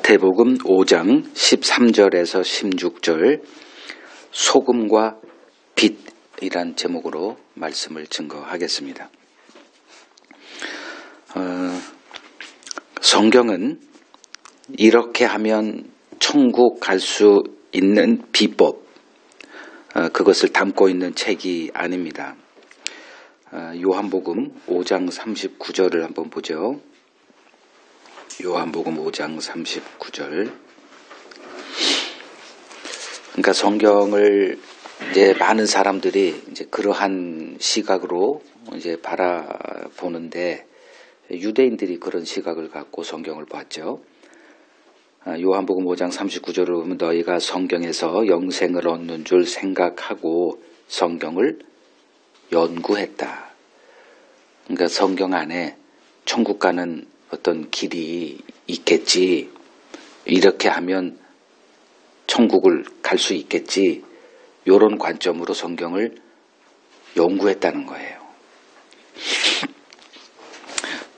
마태복음 5장 13절에서 16절 소금과 빛이란 제목으로 말씀을 증거하겠습니다. 성경은 이렇게 하면 천국 갈 수 있는 비법, 그것을 담고 있는 책이 아닙니다. 요한복음 5장 39절을 한번 보죠. 요한복음 5장 39절. 그러니까 성경을 이제 많은 사람들이 이제 그러한 시각으로 이제 바라보는데 유대인들이 그런 시각을 갖고 성경을 봤죠. 요한복음 5장 39절을 보면 너희가 성경에서 영생을 얻는 줄 생각하고 성경을 연구했다. 그러니까 성경 안에 천국 가는 어떤 길이 있겠지. 이렇게 하면 천국을 갈 수 있겠지. 이런 관점으로 성경을 연구했다는 거예요.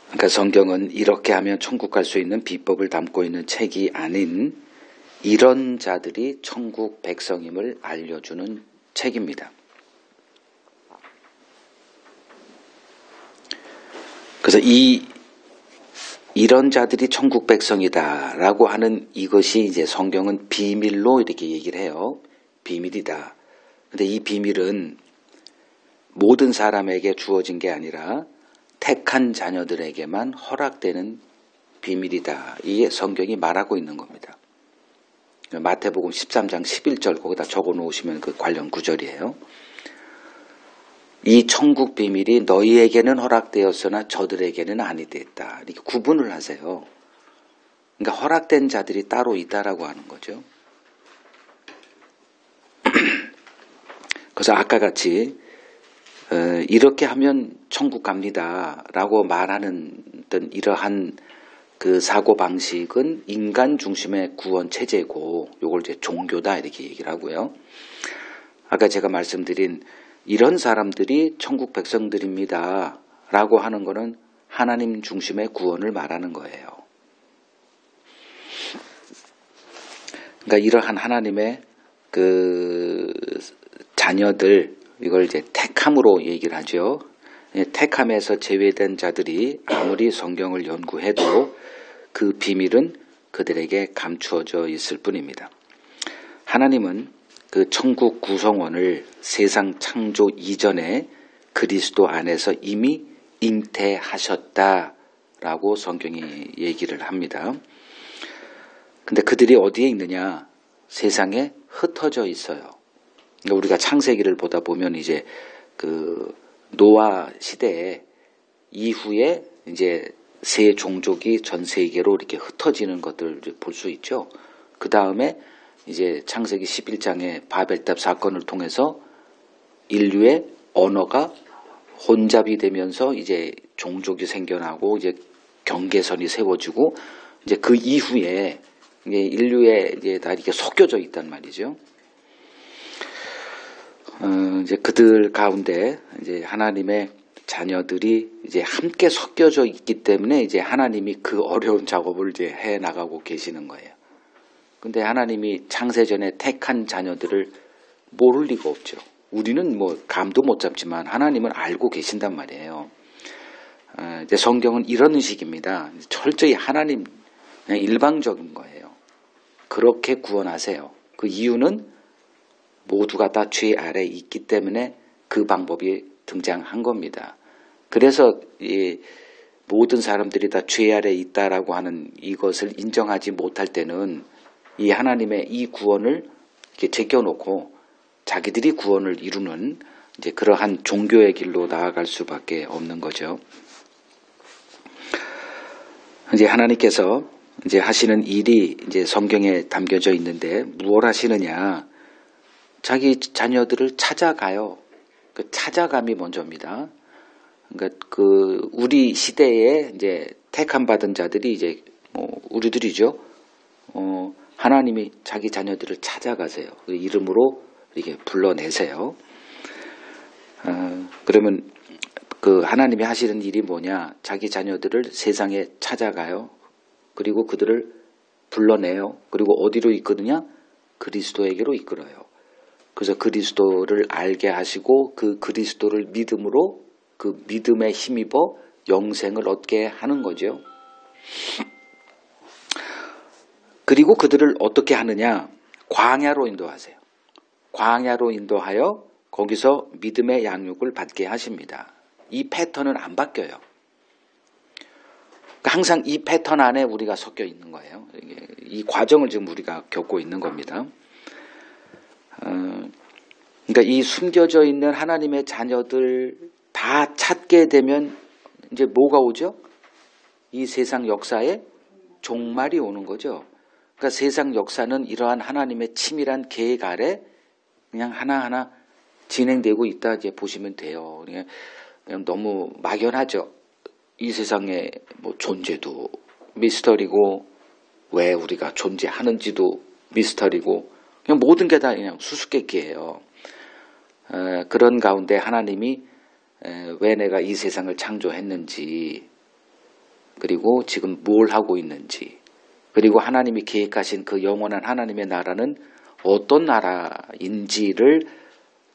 그러니까 성경은 이렇게 하면 천국 갈 수 있는 비법을 담고 있는 책이 아닌 이런 자들이 천국 백성임을 알려주는 책입니다. 그래서 이런 자들이 천국 백성이다라고 하는 이것이 이제 성경은 비밀로 이렇게 얘기를 해요. 비밀이다. 근데 이 비밀은 모든 사람에게 주어진 게 아니라 택한 자녀들에게만 허락되는 비밀이다. 이게 성경이 말하고 있는 겁니다. 마태복음 13장 11절 거기다 적어 놓으시면 그 관련 구절이에요. 이 천국 비밀이 너희에게는 허락되었으나 저들에게는 아니되었다. 이렇게 구분을 하세요. 그러니까 허락된 자들이 따로 있다라고 하는 거죠. 그래서 아까 같이 이렇게 하면 천국 갑니다라고 말하는 어떤 이러한 그 사고 방식은 인간 중심의 구원 체제고, 이걸 이제 종교다 이렇게 얘기를 하고요. 아까 제가 말씀드린 이런 사람들이 천국 백성들입니다 라고 하는 것은 하나님 중심의 구원을 말하는 거예요. 그러니까 이러한 하나님의 그 자녀들, 이걸 이제 택함으로 얘기를 하죠. 택함에서 제외된 자들이 아무리 성경을 연구해도 그 비밀은 그들에게 감추어져 있을 뿐입니다. 하나님은 그 천국 구성원을 세상 창조 이전에 그리스도 안에서 이미 잉태하셨다라고 성경이 얘기를 합니다. 근데 그들이 어디에 있느냐? 세상에 흩어져 있어요. 그러니까 우리가 창세기를 보다 보면 이제 그 노아 시대에 이후에 이제 세 종족이 전 세계로 이렇게 흩어지는 것들을 볼 수 있죠. 그 다음에 이제 창세기 11장의 바벨탑 사건을 통해서 인류의 언어가 혼잡이 되면서 이제 종족이 생겨나고 이제 경계선이 세워지고 이제 그 이후에 이제 인류에 이제 다 이렇게 섞여져 있단 말이죠. 이제 그들 가운데 이제 하나님의 자녀들이 이제 함께 섞여져 있기 때문에 이제 하나님이 그 어려운 작업을 이제 해 나가고 계시는 거예요. 근데 하나님이 창세전에 택한 자녀들을 모를 리가 없죠. 우리는 뭐 감도 못 잡지만 하나님은 알고 계신단 말이에요. 이제 성경은 이런 식입니다. 철저히 하나님 그냥 일방적인 거예요. 그렇게 구원하세요. 그 이유는 모두가 다 죄 아래 있기 때문에 그 방법이 등장한 겁니다. 그래서 이 모든 사람들이 다 죄 아래 있다라고 하는 이것을 인정하지 못할 때는 이 하나님의 이 구원을 이렇게 제껴놓고 자기들이 구원을 이루는 이제 그러한 종교의 길로 나아갈 수밖에 없는 거죠. 이제 하나님께서 이제 하시는 일이 이제 성경에 담겨져 있는데 무엇 하시느냐? 자기 자녀들을 찾아가요. 그 찾아감이 먼저입니다. 그러니까 그 우리 시대에 이제 택함 받은 자들이 이제 우리들이죠. 하나님이 자기 자녀들을 찾아가세요. 그 이름으로 이렇게 불러내세요. 그러면 그 하나님이 하시는 일이 뭐냐? 자기 자녀들을 세상에 찾아가요. 그리고 그들을 불러내요. 그리고 어디로 이끄느냐? 그리스도에게로 이끌어요. 그래서 그리스도를 알게 하시고 그 그리스도를 믿음으로 그 믿음에 힘입어 영생을 얻게 하는 거죠. 그리고 그들을 어떻게 하느냐? 광야로 인도하세요. 광야로 인도하여 거기서 믿음의 양육을 받게 하십니다. 이 패턴은 안 바뀌어요. 그러니까 항상 이 패턴 안에 우리가 섞여 있는 거예요. 이 과정을 지금 우리가 겪고 있는 겁니다. 그러니까 이 숨겨져 있는 하나님의 자녀들 다 찾게 되면 이제 뭐가 오죠? 이 세상 역사에 종말이 오는 거죠. 그러니까 세상 역사는 이러한 하나님의 치밀한 계획 아래 그냥 하나하나 진행되고 있다 이제 보시면 돼요. 그냥 너무 막연하죠. 이 세상의 뭐 존재도 미스터리고 왜 우리가 존재하는지도 미스터리고 그냥 모든 게 다 그냥 수수께끼예요. 그런 가운데 하나님이 왜 내가 이 세상을 창조했는지 그리고 지금 뭘 하고 있는지 그리고 하나님이 계획하신 그 영원한 하나님의 나라는 어떤 나라인지를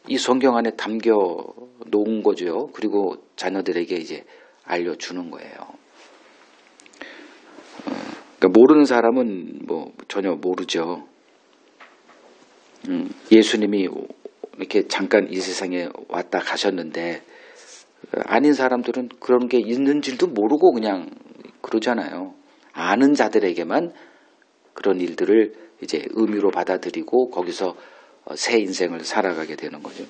이 성경 안에 담겨 놓은 거죠. 그리고 자녀들에게 이제 알려주는 거예요. 그러니까 모르는 사람은 뭐 전혀 모르죠. 예수님이 이렇게 잠깐 이 세상에 왔다 가셨는데 아닌 사람들은 그런 게 있는 줄도 모르고 그냥 그러잖아요. 아는 자들에게만 그런 일들을 이제 의미로 받아들이고 거기서 새 인생을 살아가게 되는 거죠.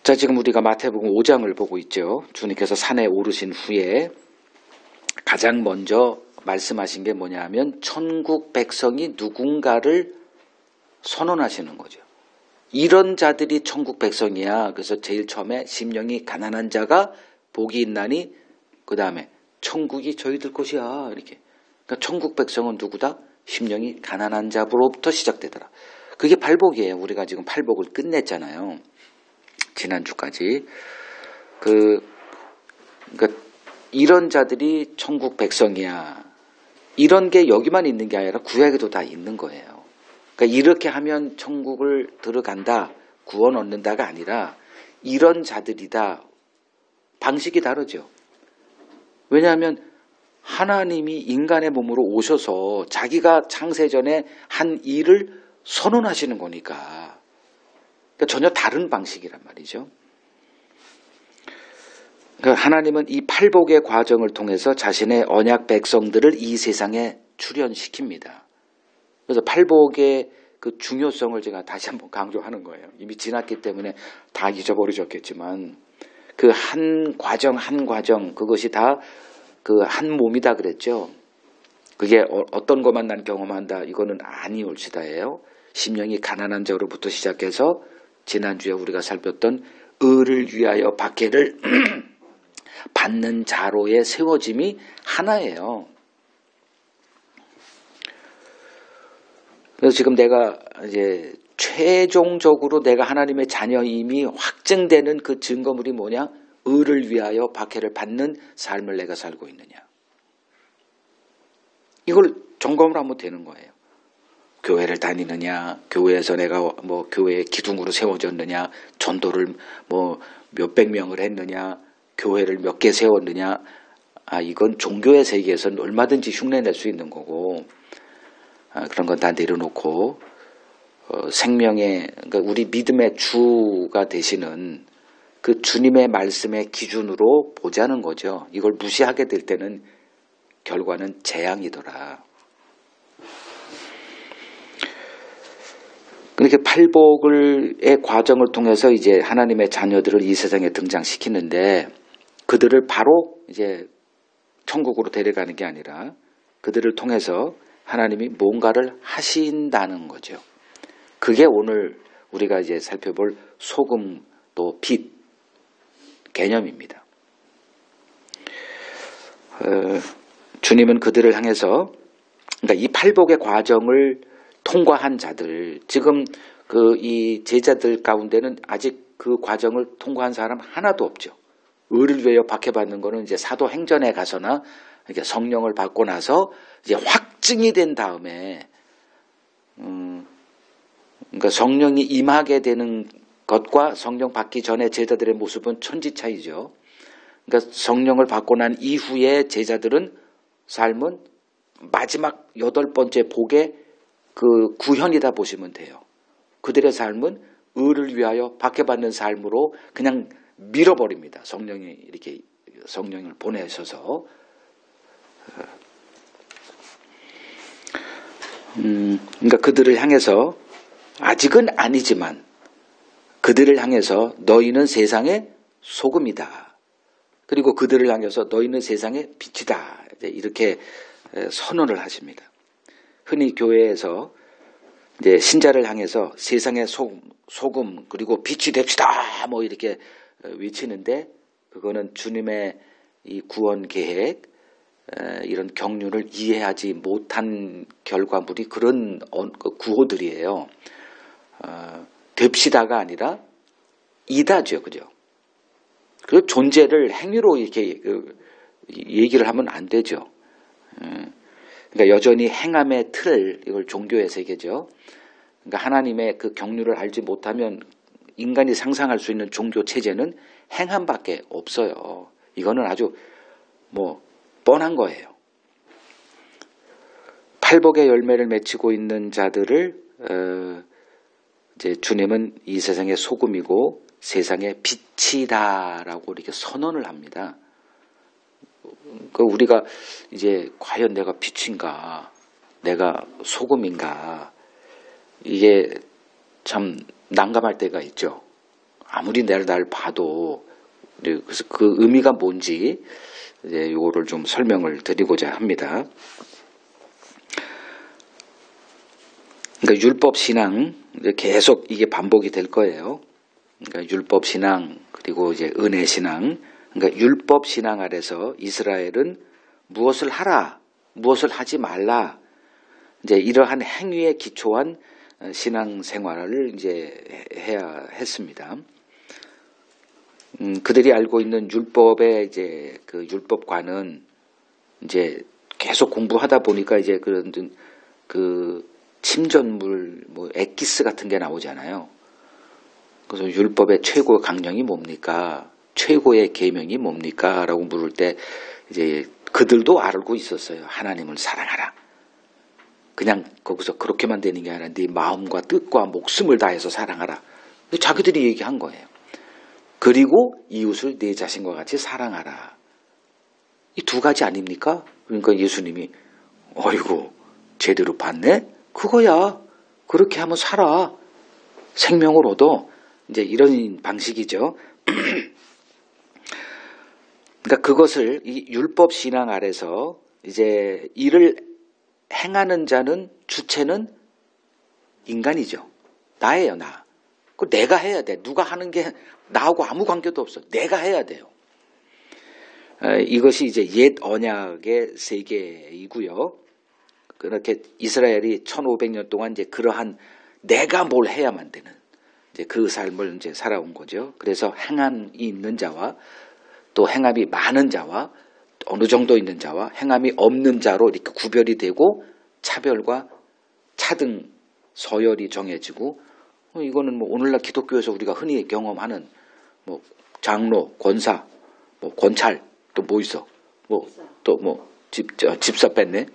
자, 지금 우리가 마태복음 5장을 보고 있죠. 주님께서 산에 오르신 후에 가장 먼저 말씀하신 게 뭐냐 하면 천국 백성이 누군가를 선언하시는 거죠. 이런 자들이 천국 백성이야. 그래서 제일 처음에 심령이 가난한 자가 복이 있나니 그 다음에 천국이 저희들 것이야. 이렇게. 그러니까 천국 백성은 누구다? 심령이 가난한 자로부터 시작되더라. 그게 팔복이에요. 우리가 지금 팔복을 끝냈잖아요. 지난주까지. 그러니까 이런 자들이 천국 백성이야. 이런 게 여기만 있는 게 아니라 구약에도 다 있는 거예요. 그러니까 이렇게 하면 천국을 들어간다, 구원 얻는다가 아니라 이런 자들이다. 방식이 다르죠. 왜냐하면 하나님이 인간의 몸으로 오셔서 자기가 창세전에 한 일을 선언하시는 거니까. 그러니까 전혀 다른 방식이란 말이죠. 그러니까 하나님은 이 팔복의 과정을 통해서 자신의 언약 백성들을 이 세상에 출현시킵니다. 그래서 팔복의 그 중요성을 제가 다시 한번 강조하는 거예요. 이미 지났기 때문에 다 잊어버리셨겠지만 그 한 과정 한 과정 그것이 다 그 한 몸이다 그랬죠. 그게 어떤 것만 난 경험한다 이거는 아니올시다예요. 심령이 가난한 자로부터 시작해서 지난주에 우리가 살폈던 의를 위하여 박해를 받는 자로의 세워짐이 하나예요. 그래서 지금 내가 이제 최종적으로 내가 하나님의 자녀임이 확증되는 그 증거물이 뭐냐? 의를 위하여 박해를 받는 삶을 내가 살고 있느냐. 이걸 점검을 하면 되는 거예요. 교회를 다니느냐, 교회에서 내가 뭐 교회의 기둥으로 세워졌느냐, 전도를 뭐 몇백 명을 했느냐, 교회를 몇 개 세웠느냐. 이건 종교의 세계에서는 얼마든지 흉내낼 수 있는 거고, 그런 건 다 내려놓고 생명의 그러니까 우리 믿음의 주가 되시는 그 주님의 말씀의 기준으로 보자는 거죠. 이걸 무시하게 될 때는 결과는 재앙이더라. 그렇게 팔복의 과정을 통해서 이제 하나님의 자녀들을 이 세상에 등장시키는데 그들을 바로 이제 천국으로 데려가는 게 아니라 그들을 통해서 하나님이 뭔가를 하신다는 거죠. 그게 오늘 우리가 이제 살펴볼 소금 또 빛 개념입니다. 주님은 그들을 향해서 그러니까 이 팔복의 과정을 통과한 자들 지금 이 제자들 가운데는 아직 그 과정을 통과한 사람 하나도 없죠. 의를 위하여 박해받는 거는 이제 사도행전에 가서나 그러니까 성령을 받고 나서 이제 확증이 된 다음에, 그러니까 성령이 임하게 되는 것과 성령 받기 전에 제자들의 모습은 천지 차이죠. 그러니까 성령을 받고 난 이후에 제자들은 삶은 마지막 8번째 복의 그 구현이다 보시면 돼요. 그들의 삶은 의를 위하여 박해받는 삶으로 그냥 밀어버립니다. 성령이 이렇게 성령을 보내셔서. 그러니까 그들을 향해서 아직은 아니지만 그들을 향해서 너희는 세상의 소금이다. 그리고 그들을 향해서 너희는 세상의 빛이다. 이렇게 선언을 하십니다. 흔히 교회에서 이제 신자를 향해서 세상의 소금 그리고 빛이 됩시다. 뭐 이렇게 외치는데 그거는 주님의 이 구원 계획 이런 경륜을 이해하지 못한 결과물이 그런 구호들이에요. 됩시다가 아니라 이다죠, 그죠? 그 존재를 행위로 이렇게 얘기를 하면 안 되죠. 그러니까 여전히 행함의 틀, 이걸 종교의 세계죠. 그러니까 하나님의 그 경륜을 알지 못하면 인간이 상상할 수 있는 종교 체제는 행함밖에 없어요. 이거는 아주 뭐 뻔한 거예요. 팔복의 열매를 맺히고 있는 자들을 이제 주님은 이 세상의 소금이고 세상의 빛이다라고 이렇게 선언을 합니다. 그 우리가 이제 과연 내가 빛인가, 내가 소금인가, 이게 참 난감할 때가 있죠. 아무리 날 봐도. 그래서 그 의미가 뭔지 이제 이거를 좀 설명을 드리고자 합니다. 그러니까 율법 신앙 계속 이게 반복이 될 거예요. 그러니까 율법 신앙 그리고 이제 은혜 신앙. 그러니까 율법 신앙 아래서 이스라엘은 무엇을 하라, 무엇을 하지 말라. 이제 이러한 행위에 기초한 신앙 생활을 이제 해야 했습니다. 그들이 알고 있는 율법의 이제 그 율법과는 이제 계속 공부하다 보니까 이제 그런 그 침전물, 뭐 엑기스 같은 게 나오잖아요. 그래서 율법의 최고 강령이 뭡니까? 최고의 계명이 뭡니까? 라고 물을 때 이제 그들도 알고 있었어요. 하나님을 사랑하라. 그냥 거기서 그렇게만 되는 게 아니라 네 마음과 뜻과 목숨을 다해서 사랑하라. 자기들이 얘기한 거예요. 그리고 이웃을 내 자신과 같이 사랑하라. 이 두 가지 아닙니까? 그러니까 예수님이 어이구 제대로 봤네? 그거야. 그렇게 하면 살아. 생명을 얻어. 이제 이런 방식이죠. 그러니까 그것을 이 율법 신앙 아래서 이제 이를 행하는 자는 주체는 인간이죠. 나예요, 나. 그 내가 해야 돼. 누가 하는 게 나하고 아무 관계도 없어. 내가 해야 돼요. 이것이 이제 옛 언약의 세계이고요. 그렇게 이스라엘이 1500년 동안 이제 그러한 내가 뭘 해야만 되는 이제 그 삶을 이제 살아온 거죠. 그래서 행함이 있는 자와 또 행함이 많은 자와 어느 정도 있는 자와 행함이 없는 자로 이렇게 구별이 되고 차별과 차등 서열이 정해지고 이거는 뭐 오늘날 기독교에서 우리가 흔히 경험하는 뭐 장로, 권사, 뭐 권찰 또 뭐 있어? 뭐 또 뭐 집사 뺐네.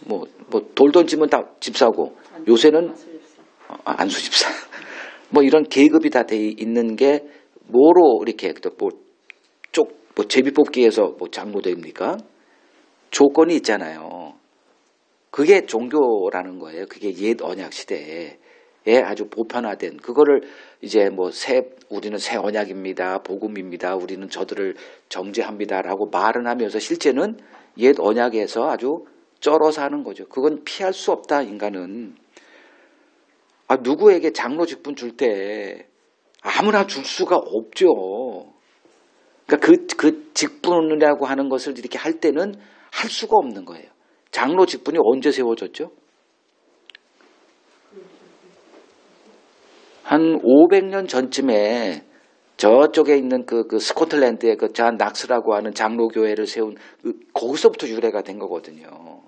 뭐 돌 던지면 다 집사고 요새는 안수 집사. 뭐 이런 계급이 다 돼 있는 게 뭐로 이렇게 뭐 제비 뽑기에서 뭐 장로 됩니까? 조건이 있잖아요. 그게 종교라는 거예요. 그게 옛 언약 시대에 아주 보편화된 그거를 이제 뭐 우리는 새 언약입니다. 복음입니다. 우리는 저들을 정죄합니다라고 말은 하면서 실제는 옛 언약에서 아주 쩔어서 하는 거죠. 그건 피할 수 없다, 인간은. 누구에게 장로 직분 줄 때 아무나 줄 수가 없죠. 그러니까 그 직분이라고 하는 것을 이렇게 할 때는 할 수가 없는 거예요. 장로 직분이 언제 세워졌죠? 한 500년 전쯤에 저쪽에 있는 그 스코틀랜드의 그 존 낙스라고 하는 장로교회를 세운 거기서부터 유래가 된 거거든요.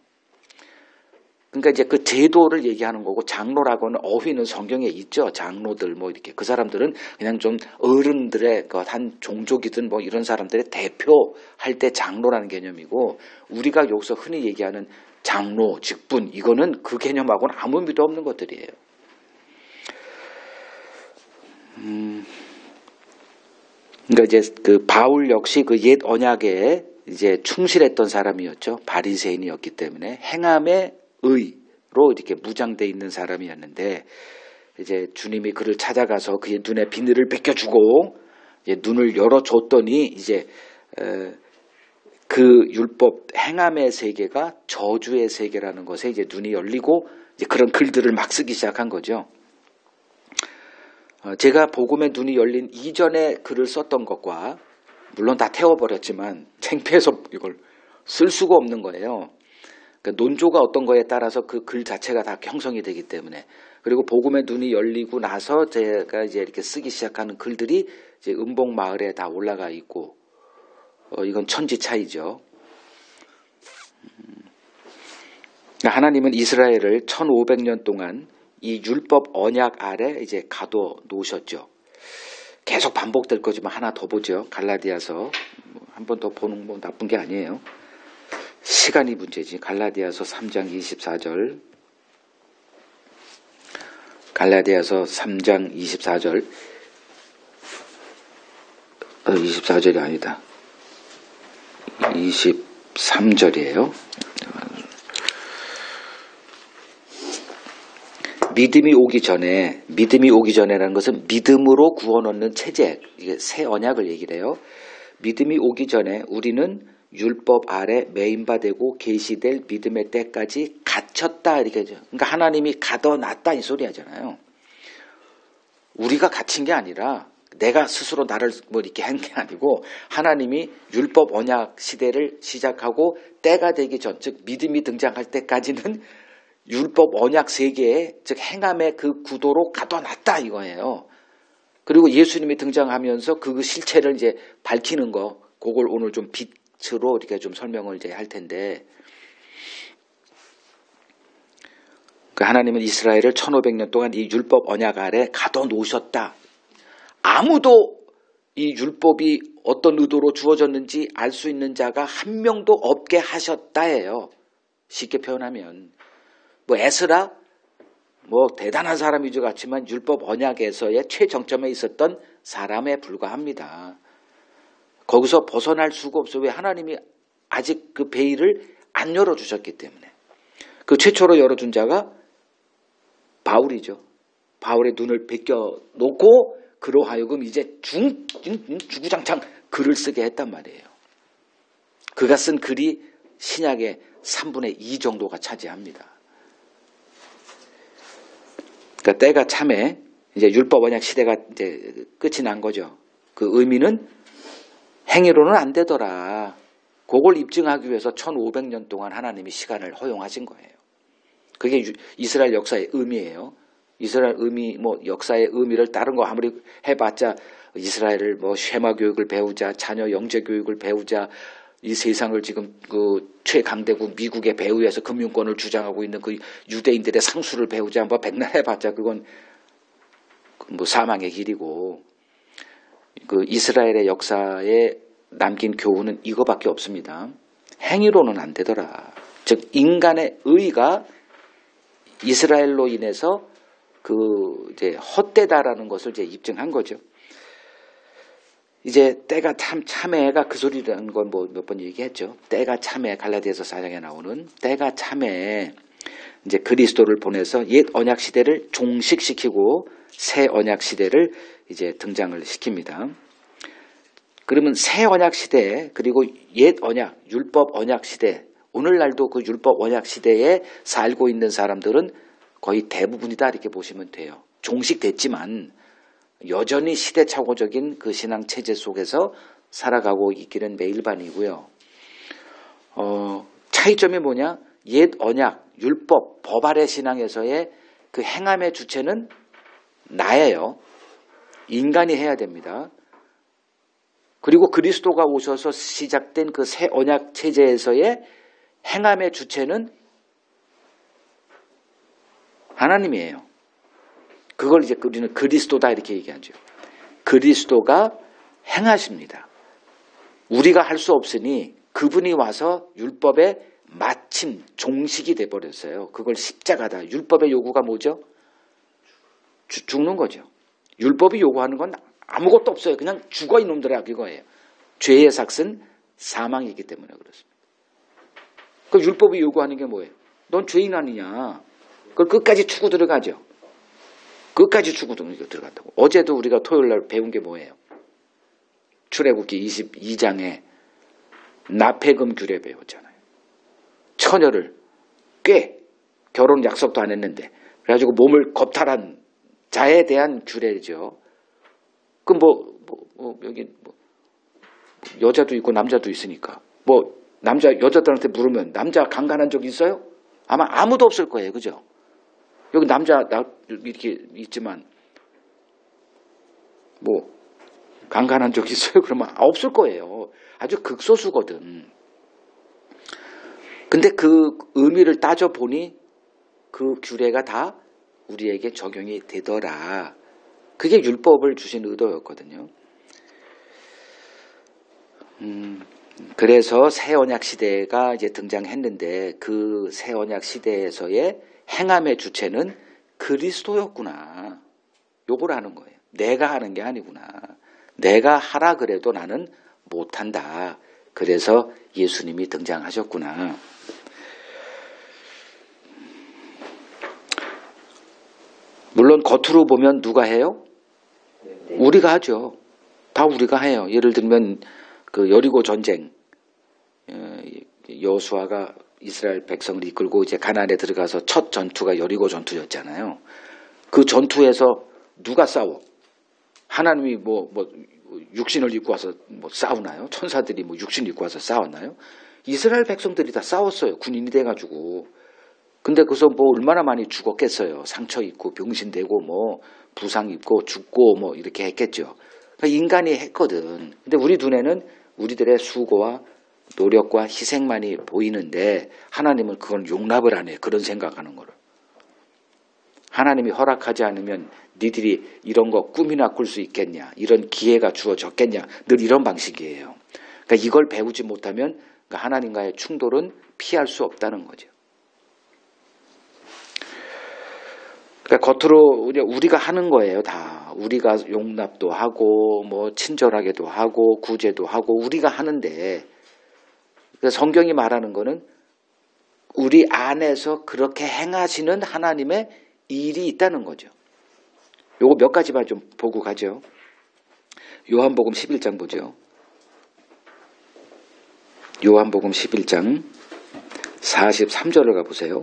그러니까 이제 그 제도를 얘기하는 거고, 장로라고는 어휘는 성경에 있죠. 장로들 뭐 이렇게, 그 사람들은 그냥 좀 어른들의 그 한 종족이든 뭐 이런 사람들의 대표할 때 장로라는 개념이고, 우리가 여기서 흔히 얘기하는 장로, 직분, 이거는 그 개념하고는 아무 의미도 없는 것들이에요. 그러니까 이제 그 바울 역시 그 옛 언약에 이제 충실했던 사람이었죠. 바리새인이었기 때문에 행함의 의로 이렇게 무장돼 있는 사람이었는데, 이제 주님이 그를 찾아가서 그의 눈에 비늘을 벗겨주고 이제 눈을 열어줬더니, 이제 그 율법 행함의 세계가 저주의 세계라는 것에 이제 눈이 열리고, 이제 그런 글들을 막 쓰기 시작한 거죠. 제가 복음의 눈이 열린 이전에 글을 썼던 것과, 물론 다 태워버렸지만 창피해서 이걸 쓸 수가 없는 거예요. 그러니까 논조가 어떤 거에 따라서 그 글 자체가 다 형성이 되기 때문에. 그리고 복음의 눈이 열리고 나서 제가 이제 이렇게 쓰기 시작하는 글들이 이제 음봉 마을에 다 올라가 있고, 이건 천지 차이죠. 하나님은 이스라엘을 1500년 동안 이 율법 언약 아래 이제 가둬 놓으셨죠. 계속 반복될 거지만 하나 더 보죠. 갈라디아서 한 번 더 보는 건 나쁜 게 아니에요. 시간이 문제지. 갈라디아서 3장 24절. 갈라디아서 3장 24절. 24절이 아니다. 23절이에요. 믿음이 오기 전에라는 것은 믿음으로 구원 얻는 체제, 이게 새 언약을 얘기를 해요. 믿음이 오기 전에 우리는 율법 아래 매인바되고 계시될 믿음의 때까지 갇혔다, 이렇게 하죠. 그러니까 하나님이 가둬놨다 이 소리 하잖아요. 우리가 갇힌 게 아니라 내가 스스로 나를 뭐 이렇게 한 게 아니고, 하나님이 율법 언약 시대를 시작하고 때가 되기 전, 즉 믿음이 등장할 때까지는 율법 언약 세계에, 즉 행함의 그 구도로 가둬놨다 이거예요. 그리고 예수님이 등장하면서 그 실체를 이제 밝히는 거, 그걸 오늘 좀 빛으로 이렇게 좀 설명을 이제 할 텐데, 그 하나님은 이스라엘을 1500년 동안 이 율법 언약 아래 가둬놓으셨다. 아무도 이 율법이 어떤 의도로 주어졌는지 알 수 있는 자가 한 명도 없게 하셨다예요. 쉽게 표현하면. 뭐 에스라, 뭐 대단한 사람이죠 같지만 율법 언약에서의 최정점에 있었던 사람에 불과합니다. 거기서 벗어날 수가 없어요. 왜? 하나님이 아직 그 베일을 안 열어주셨기 때문에. 그 최초로 열어준 자가 바울이죠. 바울의 눈을 벗겨놓고 그로 하여금 이제 주구장창 글을 쓰게 했단 말이에요. 그가 쓴 글이 신약의 3분의 2 정도가 차지합니다. 그러니까 때가 참에 이제 율법 언약 시대가 이제 끝이 난 거죠. 그 의미는 행위로는 안 되더라. 그걸 입증하기 위해서 1500년 동안 하나님이 시간을 허용하신 거예요. 그게 이스라엘 역사의 의미예요. 이스라엘 의미, 뭐 역사의 의미를 다른 거 아무리 해봤자 이스라엘을 뭐 쉐마 교육을 배우자, 자녀 영재 교육을 배우자, 이 세상을 지금 그 최강대국 미국의 배후에서 금융권을 주장하고 있는 그 유대인들의 상수를 배우자, 뭐 백날 해봤자 그건 뭐 사망의 길이고, 그 이스라엘의 역사에 남긴 교훈은 이거밖에 없습니다. 행위로는 안 되더라. 즉 인간의 의가 이스라엘로 인해서 그 이제 헛되다라는 것을 이제 입증한 거죠. 이제 때가 참해가 그 소리라는 건 뭐 몇 번 얘기했죠. 때가 참해, 갈라디아서 4장에 나오는 때가 참해, 이제 그리스도를 보내서 옛 언약 시대를 종식시키고 새 언약 시대를 이제 등장을 시킵니다. 그러면 새 언약 시대, 그리고 옛 언약, 율법 언약 시대, 오늘날도 그 율법 언약 시대에 살고 있는 사람들은 거의 대부분이다 이렇게 보시면 돼요. 종식됐지만 여전히 시대착오적인 그 신앙 체제 속에서 살아가고 있기는 매일반이고요. 차이점이 뭐냐? 옛 언약, 율법, 법 아래 신앙에서의 그 행함의 주체는 나예요. 인간이 해야 됩니다. 그리고 그리스도가 오셔서 시작된 그 새 언약 체제에서의 행함의 주체는 하나님이에요. 그걸 이제 우리는 그리스도다 이렇게 얘기하죠. 그리스도가 행하십니다. 우리가 할 수 없으니 그분이 와서 율법의 마침 종식이 돼버렸어요. 그걸 십자가다. 율법의 요구가 뭐죠? 죽는 거죠. 율법이 요구하는 건 아무것도 없어요. 그냥 죽어 이놈들아 그거예요. 죄의 삭은 사망이기 때문에 그렇습니다. 그 율법이 요구하는 게 뭐예요? 넌 죄인 아니냐? 그걸 끝까지 추구 들어가죠. 끝까지 추구 들어간다고. 어제도 우리가 토요일 날 배운 게 뭐예요? 출애굽기 22장에 납폐금 규례 배웠잖아요. 처녀를 꽤 결혼 약속도 안 했는데 그래가지고 몸을 겁탈한 자에 대한 규례죠. 그럼 여기 여자도 있고 남자도 있으니까 남자 여자들한테 물으면 남자 강간한 적 있어요? 아마 아무도 없을 거예요. 그죠? 여기 남자 이렇게 있지만 강간한 적 있어요? 그러면 없을 거예요. 아주 극소수거든. 근데 그 의미를 따져보니 그 규례가 다 우리에게 적용이 되더라. 그게 율법을 주신 의도였거든요. 그래서 새 언약 시대가 이제 등장했는데 그 새 언약 시대에서의 행함의 주체는 그리스도였구나. 요걸 하는 거예요. 내가 하는 게 아니구나. 내가 하라 그래도 나는 못한다. 그래서 예수님이 등장하셨구나. 물론 겉으로 보면 누가 해요? 우리가 하죠. 다 우리가 해요. 예를 들면 그 여리고 전쟁, 여호수아가 이스라엘 백성을 이끌고 이제 가나안에 들어가서 첫 전투가 여리고 전투였잖아요. 그 전투에서 누가 싸워? 하나님이 육신을 입고 와서 싸우나요? 천사들이 육신 입고 와서 싸웠나요? 이스라엘 백성들이 다 싸웠어요. 군인이 돼가지고. 근데 거기서 얼마나 많이 죽었겠어요. 상처 입고 병신되고 부상 입고 죽고 이렇게 했겠죠. 그러니까 인간이 했거든. 근데 우리 눈에는 우리들의 수고와 노력과 희생만이 보이는데 하나님은 그건 용납을 안 해요. 그런 생각하는 거를. 하나님이 허락하지 않으면 니들이 이런 거 꿈이나 꿀 수 있겠냐. 이런 기회가 주어졌겠냐. 늘 이런 방식이에요. 그러니까 이걸 배우지 못하면 하나님과의 충돌은 피할 수 없다는 거죠. 그러니까 겉으로 우리가 하는 거예요. 다. 우리가 용납도 하고 친절하게도 하고 구제도 하고 우리가 하는데 성경이 말하는 거는 우리 안에서 그렇게 행하시는 하나님의 일이 있다는 거죠. 요거 몇 가지만 좀 보고 가죠. 요한복음 11장 보죠. 요한복음 11장 43절을 가보세요.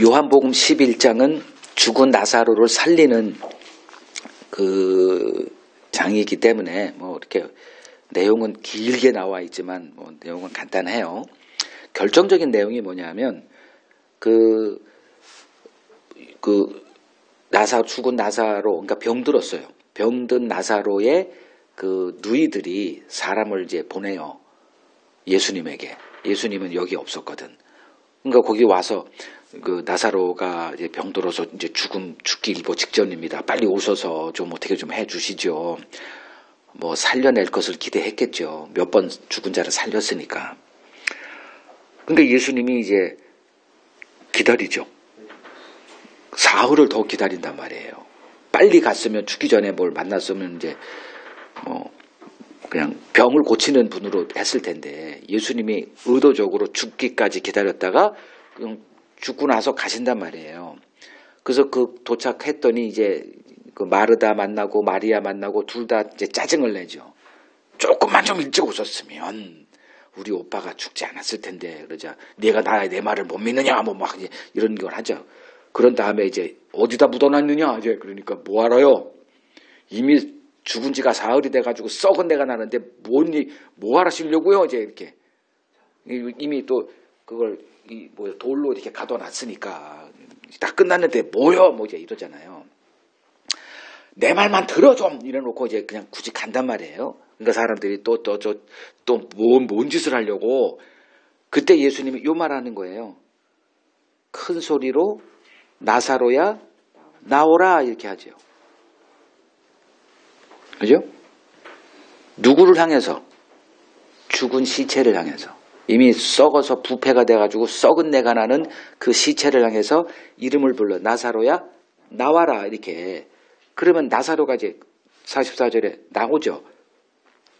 요한복음 11장은 죽은 나사로를 살리는 그 장이기 때문에 이렇게 내용은 길게 나와 있지만 내용은 간단해요. 결정적인 내용이 뭐냐면 죽은 나사로, 그러니까 병들었어요. 병든 나사로의 그 누이들이 사람을 이제 보내요. 예수님에게. 예수님은 여기 없었거든. 그러니까 거기 와서 그 나사로가 이제 병들어서 이제 죽기 일보 직전입니다. 빨리 오셔서 좀 어떻게 좀 해주시죠. 살려낼 것을 기대했겠죠. 몇 번 죽은 자를 살렸으니까. 근데 예수님이 이제 기다리죠. 사흘을 더 기다린단 말이에요. 빨리 갔으면 죽기 전에 뭘 만났으면 이제 그냥 병을 고치는 분으로 했을 텐데 예수님이 의도적으로 죽기까지 기다렸다가 그냥 죽고 나서 가신단 말이에요. 그래서 도착했더니 이제 그 마르다 만나고 마리아 만나고 둘 다 이제 짜증을 내죠. 조금만 좀 일찍 오셨으면 우리 오빠가 죽지 않았을 텐데. 그러자 내가 내 말을 못 믿느냐 막 이런 걸 하죠. 그런 다음에 이제 어디다 묻어놨느냐 이제 그러니까 뭐 알아요? 이미 죽은 지가 사흘이 돼가지고 썩은 데가 나는데 뭐 하시려고요? 이제 이렇게 이미 또 그걸 돌로 이렇게 가둬놨으니까 다 끝났는데 뭐요? 뭐 이제 이러잖아요. 내 말만 들어 좀 이래놓고 이제 그냥 굳이 간단 말이에요. 그러니까 사람들이 또 뭔 짓을 하려고. 그때 예수님이 요 말하는 거예요. 큰 소리로 나사로야 나오라 이렇게 하죠. 그죠? 누구를 향해서? 죽은 시체를 향해서. 이미 썩어서 부패가 돼가지고 썩은 내가 나는 그 시체를 향해서 이름을 불러 나사로야 나와라 이렇게. 그러면 나사로가 이제 44절에 나오죠.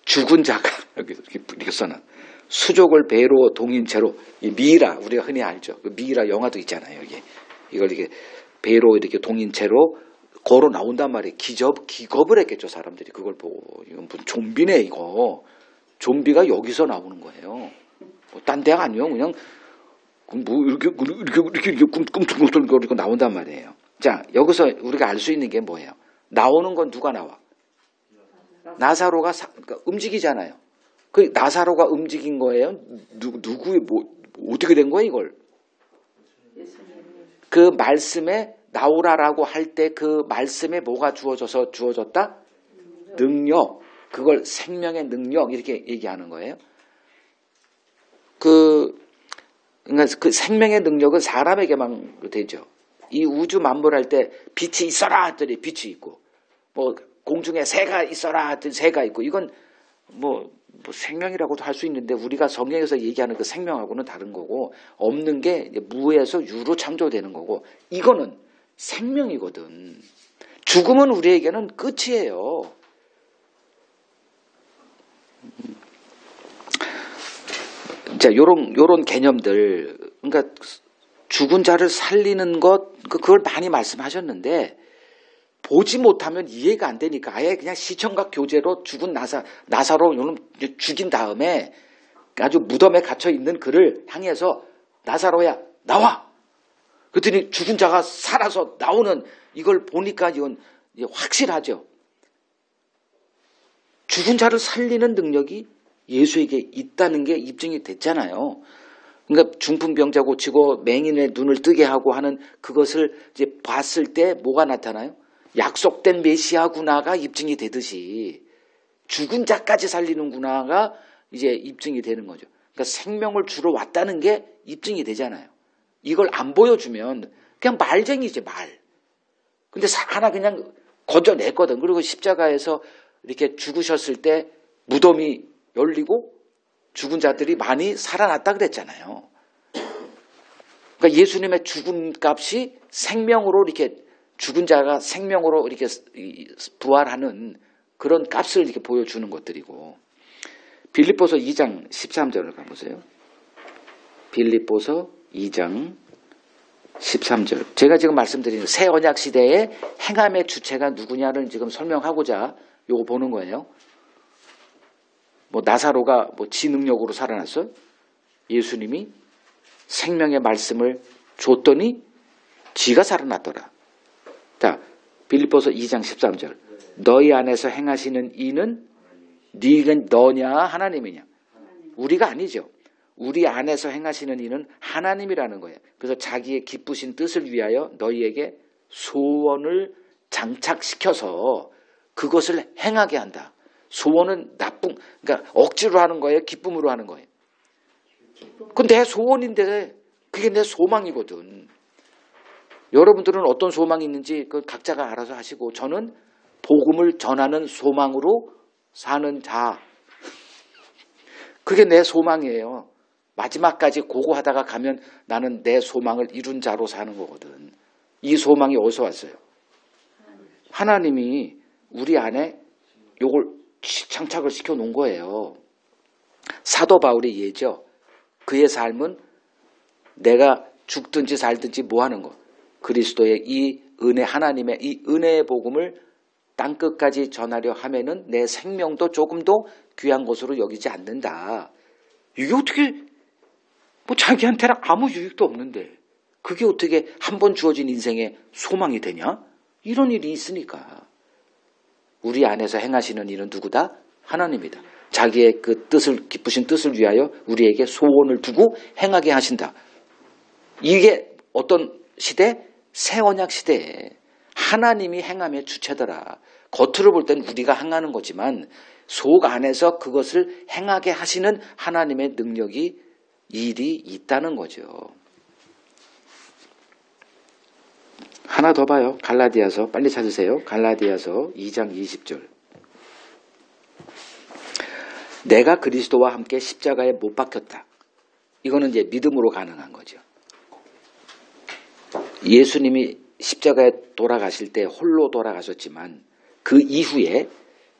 죽은 자가 이렇게 써놔. 수족을 배로 동인 채로 이 미이라 우리가 흔히 알죠. 그 미이라 영화도 있잖아요. 이걸 이렇게 배로 이렇게 동인 채로 걸어 나온단 말이에요. 기겁을 했겠죠 사람들이 그걸 보고. 이건 무슨 좀비네 이거. 좀비가 여기서 나오는 거예요. 뭐 딴 데가 아니요. 그냥 뭐 이렇게 꿈틀꿈틀 나온단 말이에요. 자 여기서 우리가 알 수 있는 게 뭐예요? 나오는 건 누가 나와? 나사로가 그러니까 움직이잖아요. 그 나사로가 움직인 거예요? 누구의 어떻게 된 거예요 이걸? 그 말씀에 나오라라고 할 때 그 말씀에 뭐가 주어졌다? 능력. 그걸 생명의 능력 이렇게 얘기하는 거예요. 그러니까 그 생명의 능력은 사람에게만 되죠. 이 우주 만물 할 때 빛이 있어라 했더니 빛이 있고, 뭐 공중에 새가 있어라 했더니 새가 있고, 이건 뭐 생명이라고도 할 수 있는데 우리가 성경에서 얘기하는 그 생명하고는 다른 거고, 없는 게 무에서 유로 창조되는 거고, 이거는 생명이거든. 죽음은 우리에게는 끝이에요. 자, 요런 개념들, 그러니까 죽은 자를 살리는 것, 그걸 많이 말씀하셨는데, 보지 못하면 이해가 안 되니까 아예 그냥 시청각 교제로 죽은 나사로 죽인 다음에 아주 무덤에 갇혀 있는 그를 향해서 나사로야 나와. 그랬더니 죽은 자가 살아서 나오는 이걸 보니까 이건 확실하죠. 죽은 자를 살리는 능력이 예수에게 있다는 게 입증이 됐잖아요. 그러니까 중풍병자 고치고 맹인의 눈을 뜨게 하고 하는 그것을 이제 봤을 때 뭐가 나타나요? 약속된 메시아구나가 입증이 되듯이 죽은 자까지 살리는구나가 이제 입증이 되는 거죠. 그러니까 생명을 주러 왔다는 게 입증이 되잖아요. 이걸 안 보여주면 그냥 말쟁이지 말. 근데 하나 그냥 건져냈거든. 그리고 십자가에서 이렇게 죽으셨을 때 무덤이 열리고 죽은 자들이 많이 살아났다 그랬잖아요. 그러니까 예수님의 죽은 값이 생명으로 이렇게 죽은 자가 생명으로 이렇게 부활하는 그런 값을 이렇게 보여주는 것들이고. 빌립보서 2장 13절을 가보세요. 빌립보서 2장 13절. 제가 지금 말씀드리는 새 언약 시대의 행함의 주체가 누구냐를 지금 설명하고자 요거 보는 거예요. 뭐 나사로가 뭐 지 능력으로 살아났어요? 예수님이 생명의 말씀을 줬더니 지가 살아났더라. 자, 빌립보서 2장 13절. 너희 안에서 행하시는 이는 너냐 하나님이냐? 우리가 아니죠. 우리 안에서 행하시는 이는 하나님이라는 거예요. 그래서 자기의 기쁘신 뜻을 위하여 너희에게 소원을 장착시켜서 그것을 행하게 한다. 소원은 그러니까 억지로 하는 거예요? 기쁨으로 하는 거예요? 그건 내 소원인데 그게 내 소망이거든. 여러분들은 어떤 소망이 있는지 그 각자가 알아서 하시고, 저는 복음을 전하는 소망으로 사는 자. 그게 내 소망이에요. 마지막까지 고고하다가 가면 나는 내 소망을 이룬 자로 사는 거거든. 이 소망이 어디서 왔어요? 하나님이 우리 안에 요걸 장착을 시켜 놓은 거예요. 사도 바울의 예죠. 그의 삶은 내가 죽든지 살든지 뭐 하는 거? 그리스도의 이 은혜, 하나님의 이 은혜의 복음을 땅끝까지 전하려 하면은 내 생명도 조금도 귀한 것으로 여기지 않는다. 이게 어떻게 뭐 자기한테는 아무 유익도 없는데 그게 어떻게 한 번 주어진 인생의 소망이 되냐? 이런 일이 있으니까. 우리 안에서 행하시는 일은 누구다? 하나님이다. 자기의 그 뜻을, 기쁘신 뜻을 위하여 우리에게 소원을 두고 행하게 하신다. 이게 어떤 시대? 새 언약 시대에 하나님이 행함의 주체더라. 겉으로 볼 때는 우리가 행하는 거지만 속 안에서 그것을 행하게 하시는 하나님의 능력이 일이 있다는 거죠. 하나 더 봐요. 갈라디아서 빨리 찾으세요. 갈라디아서 2장 20절. 내가 그리스도와 함께 십자가에 못 박혔다. 이거는 이제 믿음으로 가능한 거죠. 예수님이 십자가에 돌아가실 때 홀로 돌아가셨지만 그 이후에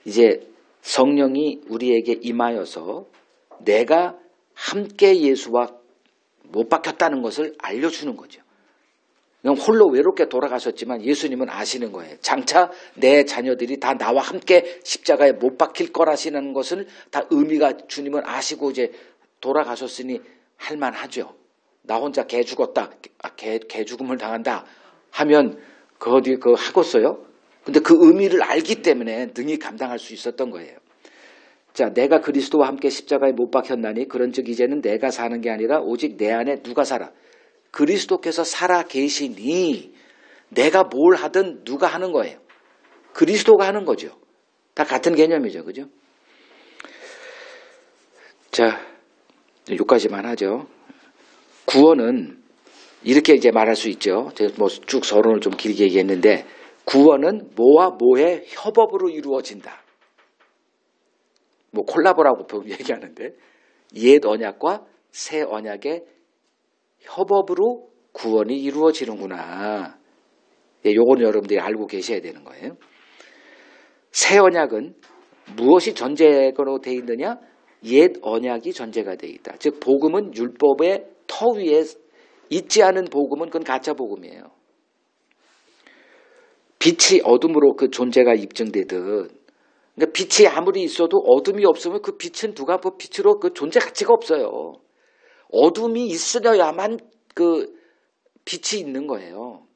이제 성령이 우리에게 임하여서 내가 함께 예수와 못 박혔다는 것을 알려주는 거죠. 그냥 홀로 외롭게 돌아가셨지만 예수님은 아시는 거예요. 장차 내 자녀들이 다 나와 함께 십자가에 못 박힐 거라시는 것을 다 의미가 주님은 아시고 이제 돌아가셨으니 할만하죠. 나 혼자 개 죽었다, 개 죽음을 당한다 하면 그 어디 그 하겠어요? 근데 그 의미를 알기 때문에 능히 감당할 수 있었던 거예요. 자, 내가 그리스도와 함께 십자가에 못 박혔나니 그런즉 이제는 내가 사는 게 아니라 오직 내 안에 누가 살아? 그리스도께서 살아 계시니 내가 뭘 하든 누가 하는 거예요? 그리스도가 하는 거죠. 다 같은 개념이죠. 그죠? 자, 여기까지만 하죠. 구원은 이렇게 이제 말할 수 있죠. 제가 뭐 쭉 서론을 좀 길게 얘기했는데 구원은 뭐와 뭐의 협업으로 이루어진다. 뭐 콜라보라고 보통 얘기하는데 옛 언약과 새 언약의 협업으로 구원이 이루어지는구나. 예, 요건 여러분들이 알고 계셔야 되는 거예요. 새 언약은 무엇이 전제로 되어 있느냐? 옛 언약이 전제가 되어 있다. 즉 복음은 율법의 터 위에 있지 않은 복음은 그건 가짜 복음이에요. 빛이 어둠으로 그 존재가 입증되듯 그러니까 빛이 아무리 있어도 어둠이 없으면 그 빛은 누가 뭐 빛으로 그 존재 가치가 없어요. 어둠이 있으려야만 그 빛이 있는 거예요.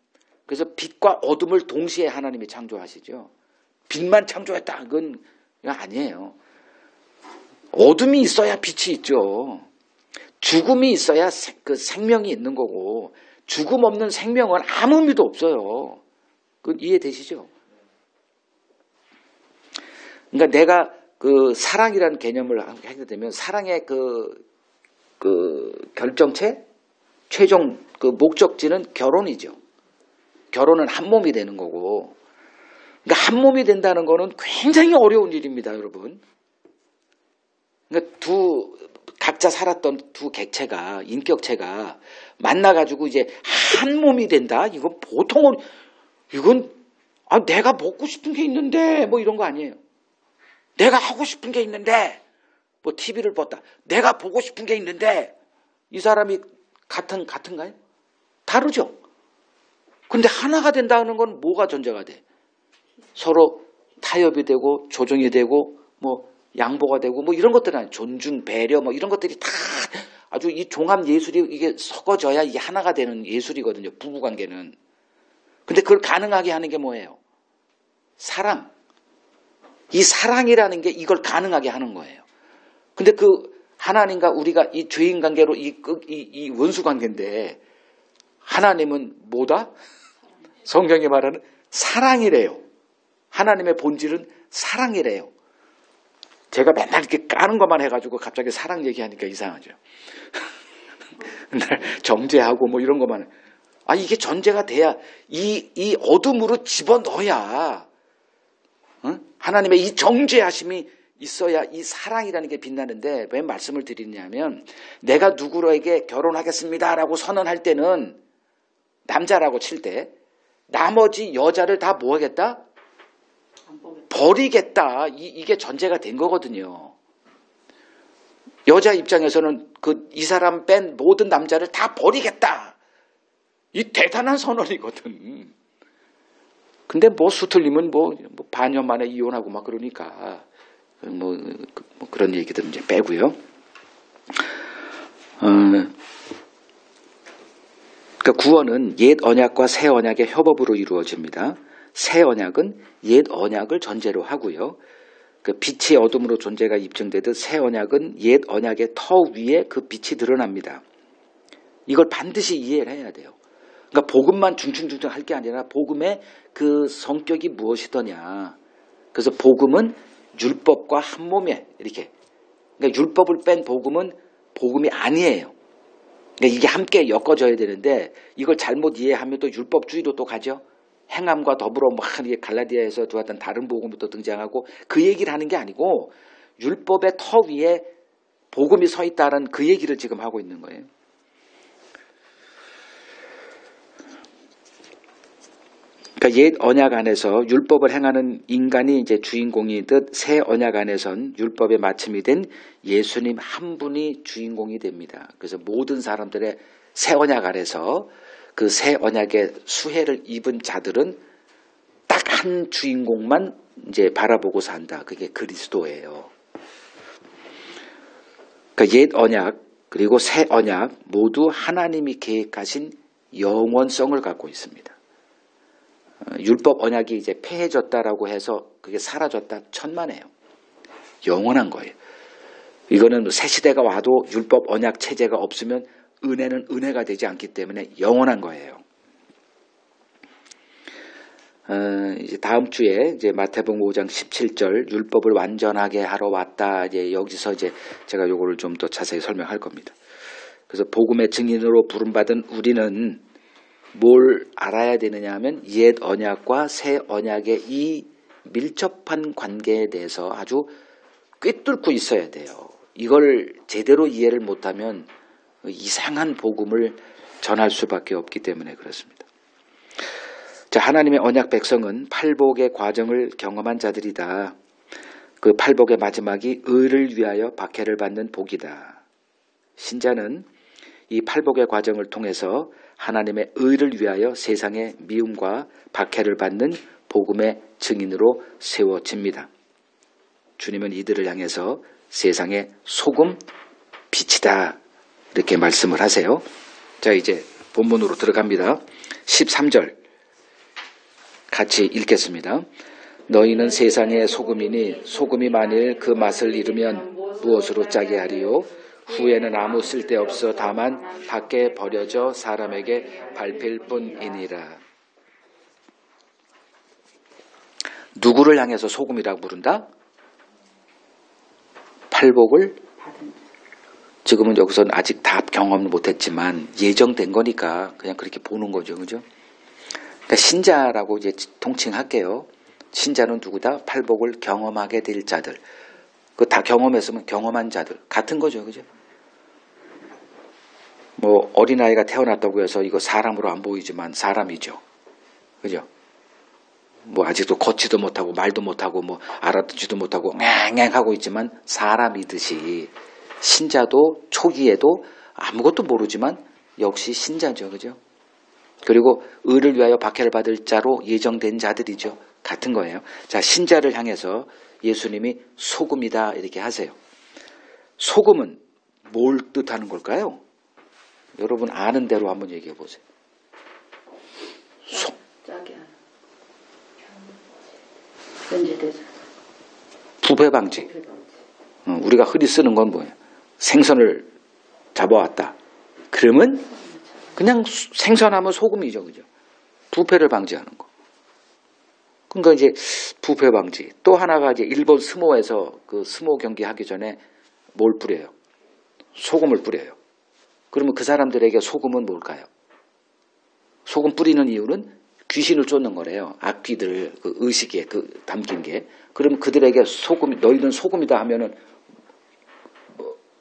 그래서 빛과 어둠을 동시에 하나님이 창조하시죠. 빛만 창조했다. 그건 아니에요. 어둠이 있어야 빛이 있죠. 죽음이 있어야 그 생명이 있는 거고 죽음 없는 생명은 아무 의미도 없어요. 그건 이해되시죠? 그러니까 내가 그 사랑이라는 개념을 하게 되면 사랑의 그 결정체, 최종 그 목적지는 결혼이죠. 결혼은 한 몸이 되는 거고, 그러니까 한 몸이 된다는 거는 굉장히 어려운 일입니다, 여러분. 그러니까 각자 살았던 두 객체가 인격체가 만나가지고 이제 한 몸이 된다. 이건 보통 이건 내가 먹고 싶은 게 있는데 뭐 이런 거 아니에요. 내가 하고 싶은 게 있는데 뭐 TV를 봤다. 내가 보고 싶은 게 있는데 이 사람이 같은가요? 다르죠. 근데 하나가 된다는 건 뭐가 전제가 돼? 서로 타협이 되고 조정이 되고 뭐 양보가 되고 뭐 이런 것들 아니에요. 존중, 배려 뭐 이런 것들이 다 아주 이 종합 예술이 이게 섞어져야 이게 하나가 되는 예술이거든요. 부부관계는. 근데 그걸 가능하게 하는 게 뭐예요? 사랑. 이 사랑이라는 게 이걸 가능하게 하는 거예요. 근데 그 하나님과 우리가 이 죄인 관계로 이 원수 관계인데 하나님은 뭐다? 성경이 말하는 사랑이래요. 하나님의 본질은 사랑이래요. 제가 맨날 이렇게 까는 것만 해가지고 갑자기 사랑 얘기하니까 이상하죠. 맨날 정죄하고 뭐 이런 것만. 이게 전제가 돼야 이 어둠으로 집어넣어야 하나님의 이 정죄하심이 있어야 이 사랑이라는 게 빛나는데 왜 말씀을 드리냐면 내가 누구에게 결혼하겠습니다라고 선언할 때는 남자라고 칠 때 나머지 여자를 다 뭐 하겠다? 버리겠다. 이게 전제가 된 거거든요. 여자 입장에서는 이 사람 뺀 모든 남자를 다 버리겠다. 이 대단한 선언이거든. 근데 뭐 수틀리면 뭐 반년 만에 이혼하고 막 그러니까 뭐 그런 얘기들 이제 빼고요. 그러니까 구원은 옛 언약과 새 언약의 협업으로 이루어집니다. 새 언약은 옛 언약을 전제로 하고요. 그 빛이 어둠으로 존재가 입증되듯 새 언약은 옛 언약의 터 위에 그 빛이 드러납니다. 이걸 반드시 이해를 해야 돼요. 그러니까 복음만 중충중충 할 게 아니라 복음의 그 성격이 무엇이더냐. 그래서 복음은 율법과 한 몸에 이렇게. 그러니까 율법을 뺀 복음은 복음이 아니에요. 그러니까 이게 함께 엮어져야 되는데 이걸 잘못 이해하면 또 율법주의로 또 가죠. 행함과 더불어 막 갈라디아에서 두었던 다른 복음이 또 등장하고 그 얘기를 하는 게 아니고 율법의 터 위에 복음이 서 있다는 그 얘기를 지금 하고 있는 거예요. 그러니까 옛 언약 안에서 율법을 행하는 인간이 이제 주인공이듯 새 언약 안에선 율법의 마침이 된 예수님 한 분이 주인공이 됩니다. 그래서 모든 사람들의 새 언약 안에서 그 새 언약의 수혜를 입은 자들은 딱 한 주인공만 이제 바라보고 산다. 그게 그리스도예요. 그러니까 옛 언약 그리고 새 언약 모두 하나님이 계획하신 영원성을 갖고 있습니다. 율법 언약이 이제 폐해졌다라고 해서 그게 사라졌다 천만에요. 영원한 거예요. 이거는 새 시대가 와도 율법 언약 체제가 없으면 은혜는 은혜가 되지 않기 때문에 영원한 거예요. 이제 다음 주에 이제 마태복음 5장 17절 율법을 완전하게 하러 왔다. 이제 여기서 이제 제가 요거를 좀 더 자세히 설명할 겁니다. 그래서 복음의 증인으로 부름받은 우리는 뭘 알아야 되느냐 하면 옛 언약과 새 언약의 이 밀접한 관계에 대해서 아주 꿰뚫고 있어야 돼요. 이걸 제대로 이해를 못하면 이상한 복음을 전할 수밖에 없기 때문에 그렇습니다. 자, 하나님의 언약 백성은 팔복의 과정을 경험한 자들이다. 그 팔복의 마지막이 의를 위하여 박해를 받는 복이다. 신자는 이 팔복의 과정을 통해서 하나님의 의를 위하여 세상의 미움과 박해를 받는 복음의 증인으로 세워집니다. 주님은 이들을 향해서 세상의 소금, 빛이다. 이렇게 말씀을 하세요. 자, 이제 본문으로 들어갑니다. 13절 같이 읽겠습니다. 너희는 세상의 소금이니 소금이 만일 그 맛을 잃으면 무엇으로 짜게 하리요? 후에는 아무 쓸데없어 다만 밖에 버려져 사람에게 밟힐 뿐이니라. 누구를 향해서 소금이라고 부른다? 팔복을 지금은 여기서는 아직 다 경험을 못했지만 예정된 거니까 그냥 그렇게 보는 거죠. 그죠? 그러니까 신자라고 이제 통칭할게요. 신자는 누구다? 팔복을 경험하게 될 자들. 그 다 경험했으면 경험한 자들. 같은 거죠. 그죠? 뭐 어린아이가 태어났다고 해서 이거 사람으로 안 보이지만 사람이죠. 그죠? 뭐 아직도 걷지도 못하고 말도 못하고 뭐 알아듣지도 못하고 앵앵 하고 있지만 사람이듯이 신자도 초기에도 아무것도 모르지만 역시 신자죠. 그죠? 그리고 의를 위하여 박해를 받을 자로 예정된 자들이죠. 같은 거예요. 자, 신자를 향해서 예수님이 소금이다 이렇게 하세요. 소금은 뭘 뜻하는 걸까요? 여러분 아는 대로 한번 얘기해 보세요. 부패 방지. 우리가 흔히 쓰는 건 뭐예요? 생선을 잡아왔다. 그러면 그냥 생선하면 소금이죠. 그죠? 부패를 방지하는 거. 그러니까 이제 부패 방지. 또 하나가 이제 일본 스모에서 그 스모 경기 하기 전에 뭘 뿌려요? 소금을 뿌려요. 그러면 그 사람들에게 소금은 뭘까요? 소금 뿌리는 이유는 귀신을 쫓는 거래요. 악귀들 그 의식에 그 담긴 게. 그러면 그들에게 소금, 너희는 소금이다 하면은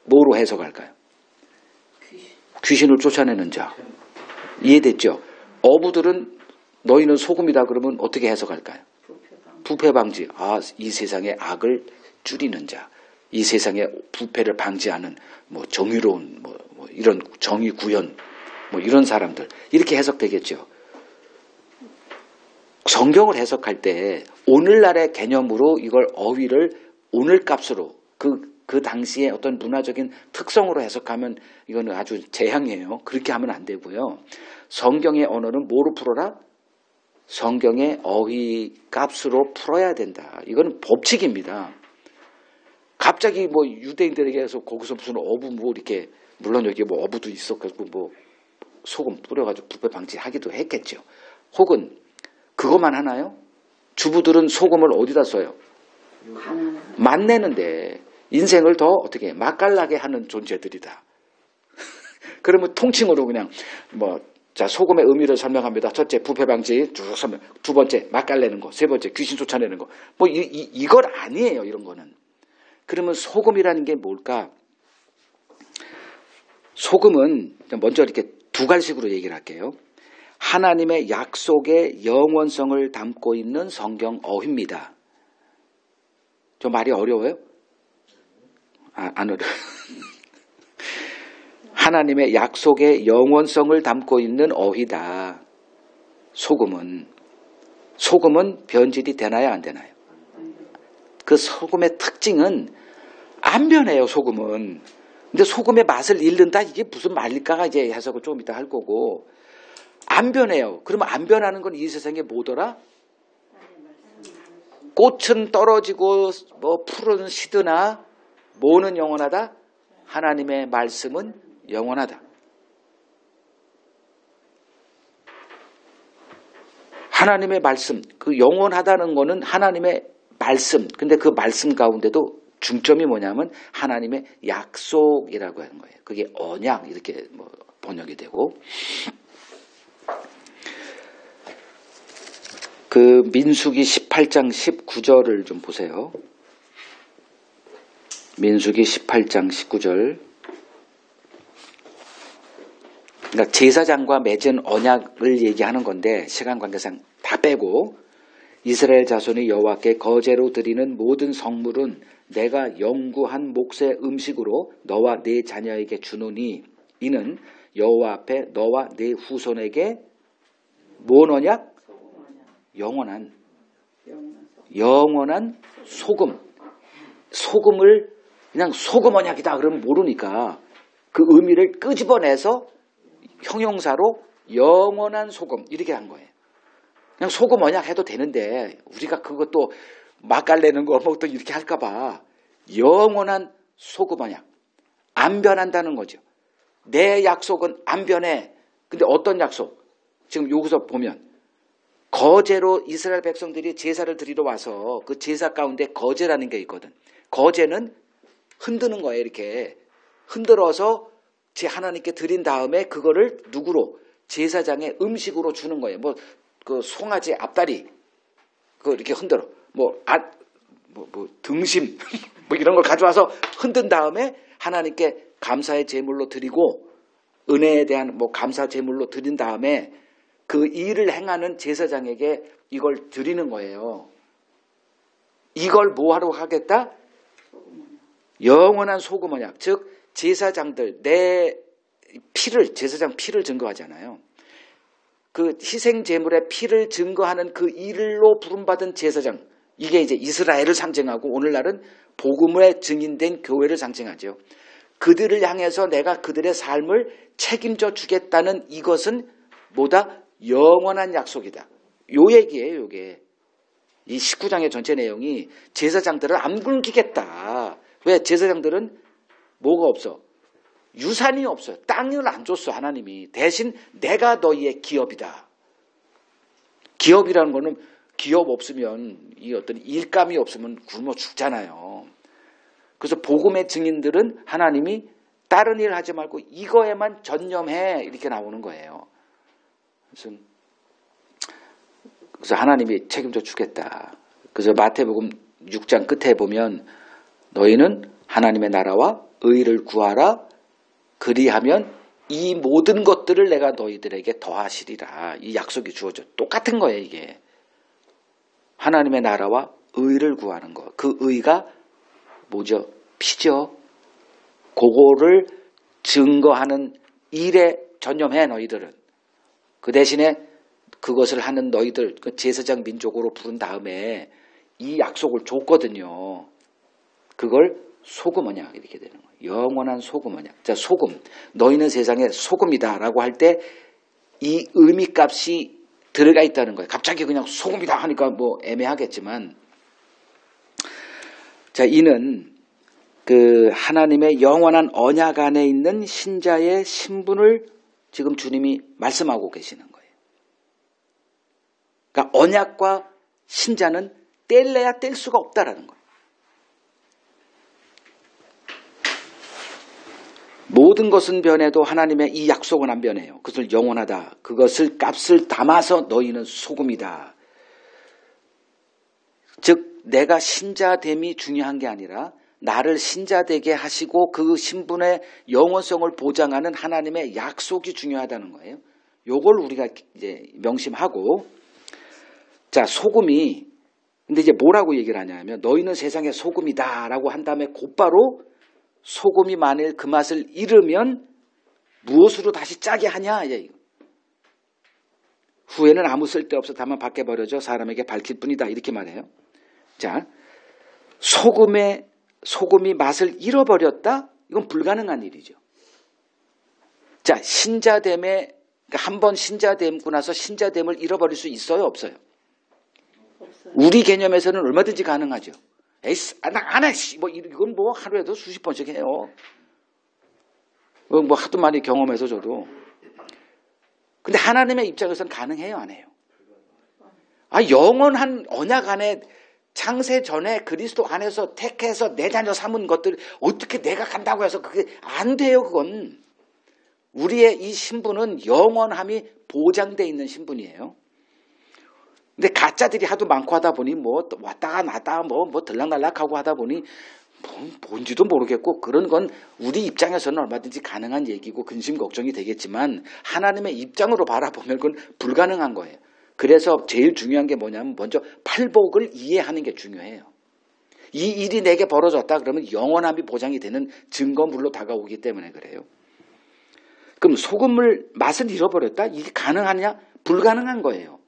뭐로 해석할까요? 귀신을 쫓아내는 자. 이해됐죠? 어부들은 너희는 소금이다 그러면 어떻게 해석할까요? 부패 방지. 아, 이 세상의 악을 줄이는 자. 이 세상의 부패를 방지하는 뭐 정의로운 뭐 이런 정의 구현 뭐 이런 사람들. 이렇게 해석되겠죠. 성경을 해석할 때 오늘날의 개념으로 이걸 어휘를 오늘 값으로 그 당시에 어떤 문화적인 특성으로 해석하면 이거는 아주 재앙이에요. 그렇게 하면 안 되고요. 성경의 언어는 뭐로 풀어라? 성경의 어휘 값으로 풀어야 된다. 이거는 법칙입니다. 갑자기 뭐 유대인들에게서 거기서 무슨 어부 뭐 이렇게 물론 여기 뭐 어부도 있었고 뭐 소금 뿌려가지고 부패 방지하기도 했겠죠. 혹은 그것만 하나요? 주부들은 소금을 어디다 써요? 맛내는데 인생을 더 어떻게 맛깔나게 하는 존재들이다. 그러면 통칭으로 그냥 자, 소금의 의미를 설명합니다. 첫째, 부패 방지 쭉 설명. 두 번째, 맛깔내는 거. 세 번째, 귀신 쫓아내는 거. 이걸 아니에요, 이런 거는. 그러면 소금이라는 게 뭘까? 소금은 먼저 이렇게 두 가지식으로 얘기를 할게요. 하나님의 약속의 영원성을 담고 있는 성경 어휘입니다. 좀 말이 어려워요? 안 어려워요. 하나님의 약속의 영원성을 담고 있는 어휘다. 소금은 변질이 되나요, 안 되나요? 그 소금의 특징은 안 변해요, 소금은. 근데 소금의 맛을 잃는다? 이게 무슨 말일까가 이제 해석을 조금 이따 할 거고. 안 변해요. 그러면 안 변하는 건 이 세상에 뭐더라? 꽃은 떨어지고 풀은 시드나 뭐는 영원하다? 하나님의 말씀은 영원하다. 하나님의 말씀, 그 영원하다는 거는 하나님의 말씀. 근데 그 말씀 가운데도 중점이 뭐냐면 하나님의 약속이라고 하는 거예요. 그게 언약 이렇게 번역이 되고. 그 민수기 18장 19절을 좀 보세요. 민수기 18장 19절. 그러니까 제사장과 맺은 언약을 얘기하는 건데 시간 관계상 다 빼고 이스라엘 자손이 여호와께 거제로 드리는 모든 성물은 내가 영구한 몫의 음식으로 너와 네 자녀에게 주노니 이는 여호와 앞에 너와 네 후손에게 뭔 언약? 영원한 소금. 소금을 그냥 소금 언약이다 그러면 모르니까 그 의미를 끄집어내서 형용사로 영원한 소금 이렇게 한 거예요. 그냥 소금 언약 해도 되는데 우리가 그것도 맛깔내는 거 또 이렇게 할까 봐 영원한 소금 언약. 안 변한다는 거죠. 내 약속은 안 변해. 근데 어떤 약속? 지금 여기서 보면 거제로 이스라엘 백성들이 제사를 드리러 와서 그 제사 가운데 거제라는 게 있거든. 거제는 흔드는 거예요. 이렇게 흔들어서 제 하나님께 드린 다음에 그거를 누구로? 제사장의 음식으로 주는 거예요. 그 송아지 앞다리 그 이렇게 흔들어. 등심 이런 걸 가져와서 흔든 다음에 하나님께 감사의 제물로 드리고 은혜에 대한 감사 제물로 드린 다음에 그 일을 행하는 제사장에게 이걸 드리는 거예요. 이걸 뭐하러 하겠다? 영원한 소금 언약. 즉 제사장들 내 제사장 피를 증거하잖아요. 그 희생 제물의 피를 증거하는 그 일로 부름받은 제사장. 이게 이제 이스라엘을 상징하고 오늘날은 복음의 증인된 교회를 상징하죠. 그들을 향해서 내가 그들의 삶을 책임져 주겠다는 이것은 뭐다? 영원한 약속이다. 요 얘기예요, 요게. 이 19장의 전체 내용이 제사장들을 안 굶기겠다. 왜? 제사장들은 뭐가 없어? 유산이 없어요. 땅을 안 줬어, 하나님이. 대신 내가 너희의 기업이다. 기업이라는 거는 기업 없으면 이 어떤 일감이 없으면 굶어 죽잖아요. 그래서 복음의 증인들은 하나님이 다른 일 하지 말고 이거에만 전념해 이렇게 나오는 거예요. 그래서 하나님이 책임져 주겠다. 그래서 마태복음 6장 끝에 보면 너희는 하나님의 나라와 의를 구하라. 그리하면 이 모든 것들을 내가 너희들에게 더하시리라. 이 약속이 주어져. 똑같은 거예요, 이게. 하나님의 나라와 의를 구하는 거. 그 의가 뭐죠? 피죠. 그거를 증거하는 일에 전념해, 너희들은. 그 대신에 그것을 하는 너희들, 그 제사장 민족으로 부른 다음에 이 약속을 줬거든요. 그걸 소금 언약 이렇게 되는 거예요. 영원한 소금 언약. 자, 소금. 너희는 세상의 소금이다 라고 할 때 이 의미값이 들어가 있다는 거예요. 갑자기 그냥 소금이다 하니까 애매하겠지만. 자, 이는 그 하나님의 영원한 언약 안에 있는 신자의 신분을 지금 주님이 말씀하고 계시는 거예요. 그러니까 언약과 신자는 뗄래야 뗄 수가 없다라는 거예요. 모든 것은 변해도 하나님의 이 약속은 안 변해요. 그것을 영원하다. 그것을 값을 담아서 너희는 소금이다. 즉 내가 신자됨이 중요한 게 아니라 나를 신자되게 하시고 그 신분의 영원성을 보장하는 하나님의 약속이 중요하다는 거예요. 요걸 우리가 이제 명심하고, 자, 소금이 근데 이제 뭐라고 얘기를 하냐면 너희는 세상의 소금이다라고 한 다음에 곧바로 소금이 만일 그 맛을 잃으면 무엇으로 다시 짜게 하냐? 후에는 아무 쓸데없어 다만 밖에 버려져 사람에게 밝힐 뿐이다. 이렇게 말해요. 자, 소금이 맛을 잃어버렸다? 이건 불가능한 일이죠. 자, 신자됨에 한 번 신자됨고 나서 신자됨을 잃어버릴 수 있어요? 없어요? 우리 개념에서는 얼마든지 가능하죠. 나 안 해. 이건 뭐 하루에도 수십 번씩 해요. 뭐 하도 많이 경험해서 저도. 근데 하나님의 입장에서는 가능해요? 안 해요? 영원한 언약 안에 창세 전에 그리스도 안에서 택해서 내 자녀 삼은 것들 어떻게 내가 간다고 해서 그게 안 돼요. 그건. 우리의 이 신분은 영원함이 보장되어 있는 신분이에요. 근데 가짜들이 하도 많고 하다 보니 뭐 왔다가 났다가 뭐 들락날락하고 하다 보니 뭔지도 모르겠고 그런 건 우리 입장에서는 얼마든지 가능한 얘기고 근심 걱정이 되겠지만 하나님의 입장으로 바라보면 그건 불가능한 거예요. 그래서 제일 중요한 게 뭐냐면 먼저 팔복을 이해하는 게 중요해요. 이 일이 내게 벌어졌다 그러면 영원함이 보장이 되는 증거물로 다가오기 때문에 그래요. 그럼 소금을 맛을 잃어버렸다? 이게 가능하냐? 불가능한 거예요.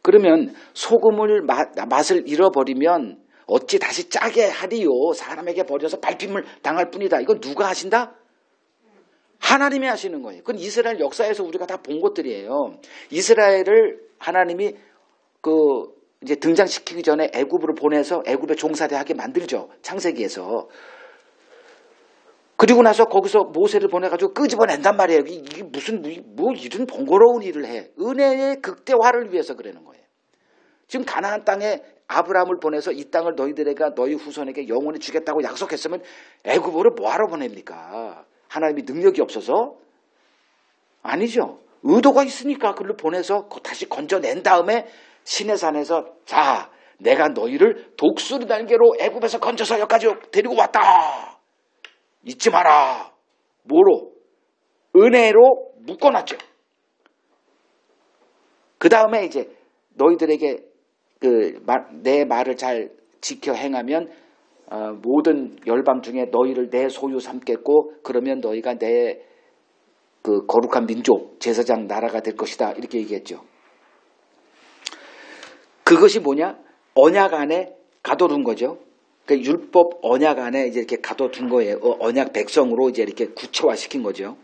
그러면 소금을 맛을 잃어버리면 어찌 다시 짜게 하리요? 사람에게 버려서 밟힘을 당할 뿐이다. 이건 누가 하신다? 하나님이 하시는 거예요. 그건 이스라엘 역사에서 우리가 다 본 것들이에요. 이스라엘을 하나님이 이제 등장시키기 전에 애굽으로 보내서 애굽에 종살이 하게 만들죠. 창세기에서. 그리고 나서 거기서 모세를 보내가지고 끄집어낸단 말이에요. 이게 무슨 이런 번거로운 일을 해. 은혜의 극대화를 위해서 그러는 거예요. 지금 가나안 땅에 아브라함을 보내서 이 땅을 너희들에게 너희 후손에게 영원히 주겠다고 약속했으면 애굽으로 뭐하러 보냅니까? 하나님이 능력이 없어서? 아니죠. 의도가 있으니까 그를 보내서 다시 건져낸 다음에 시내산에서 자, 내가 너희를 독수리 날개로 애굽에서 건져서 여기까지 데리고 왔다. 잊지 마라. 뭐로? 은혜로 묶어놨죠. 그 다음에 이제 너희들에게 내 말을 잘 지켜 행하면 모든 열방 중에 너희를 내 소유 삼겠고 그러면 너희가 내 거룩한 민족 제사장 나라가 될 것이다. 이렇게 얘기했죠. 그것이 뭐냐? 언약 안에 가둬둔 거죠. 그러니까 율법 언약 안에 이제 이렇게 가둬둔 거예요. 언약 백성으로 이제 이렇게 구체화시킨 거죠.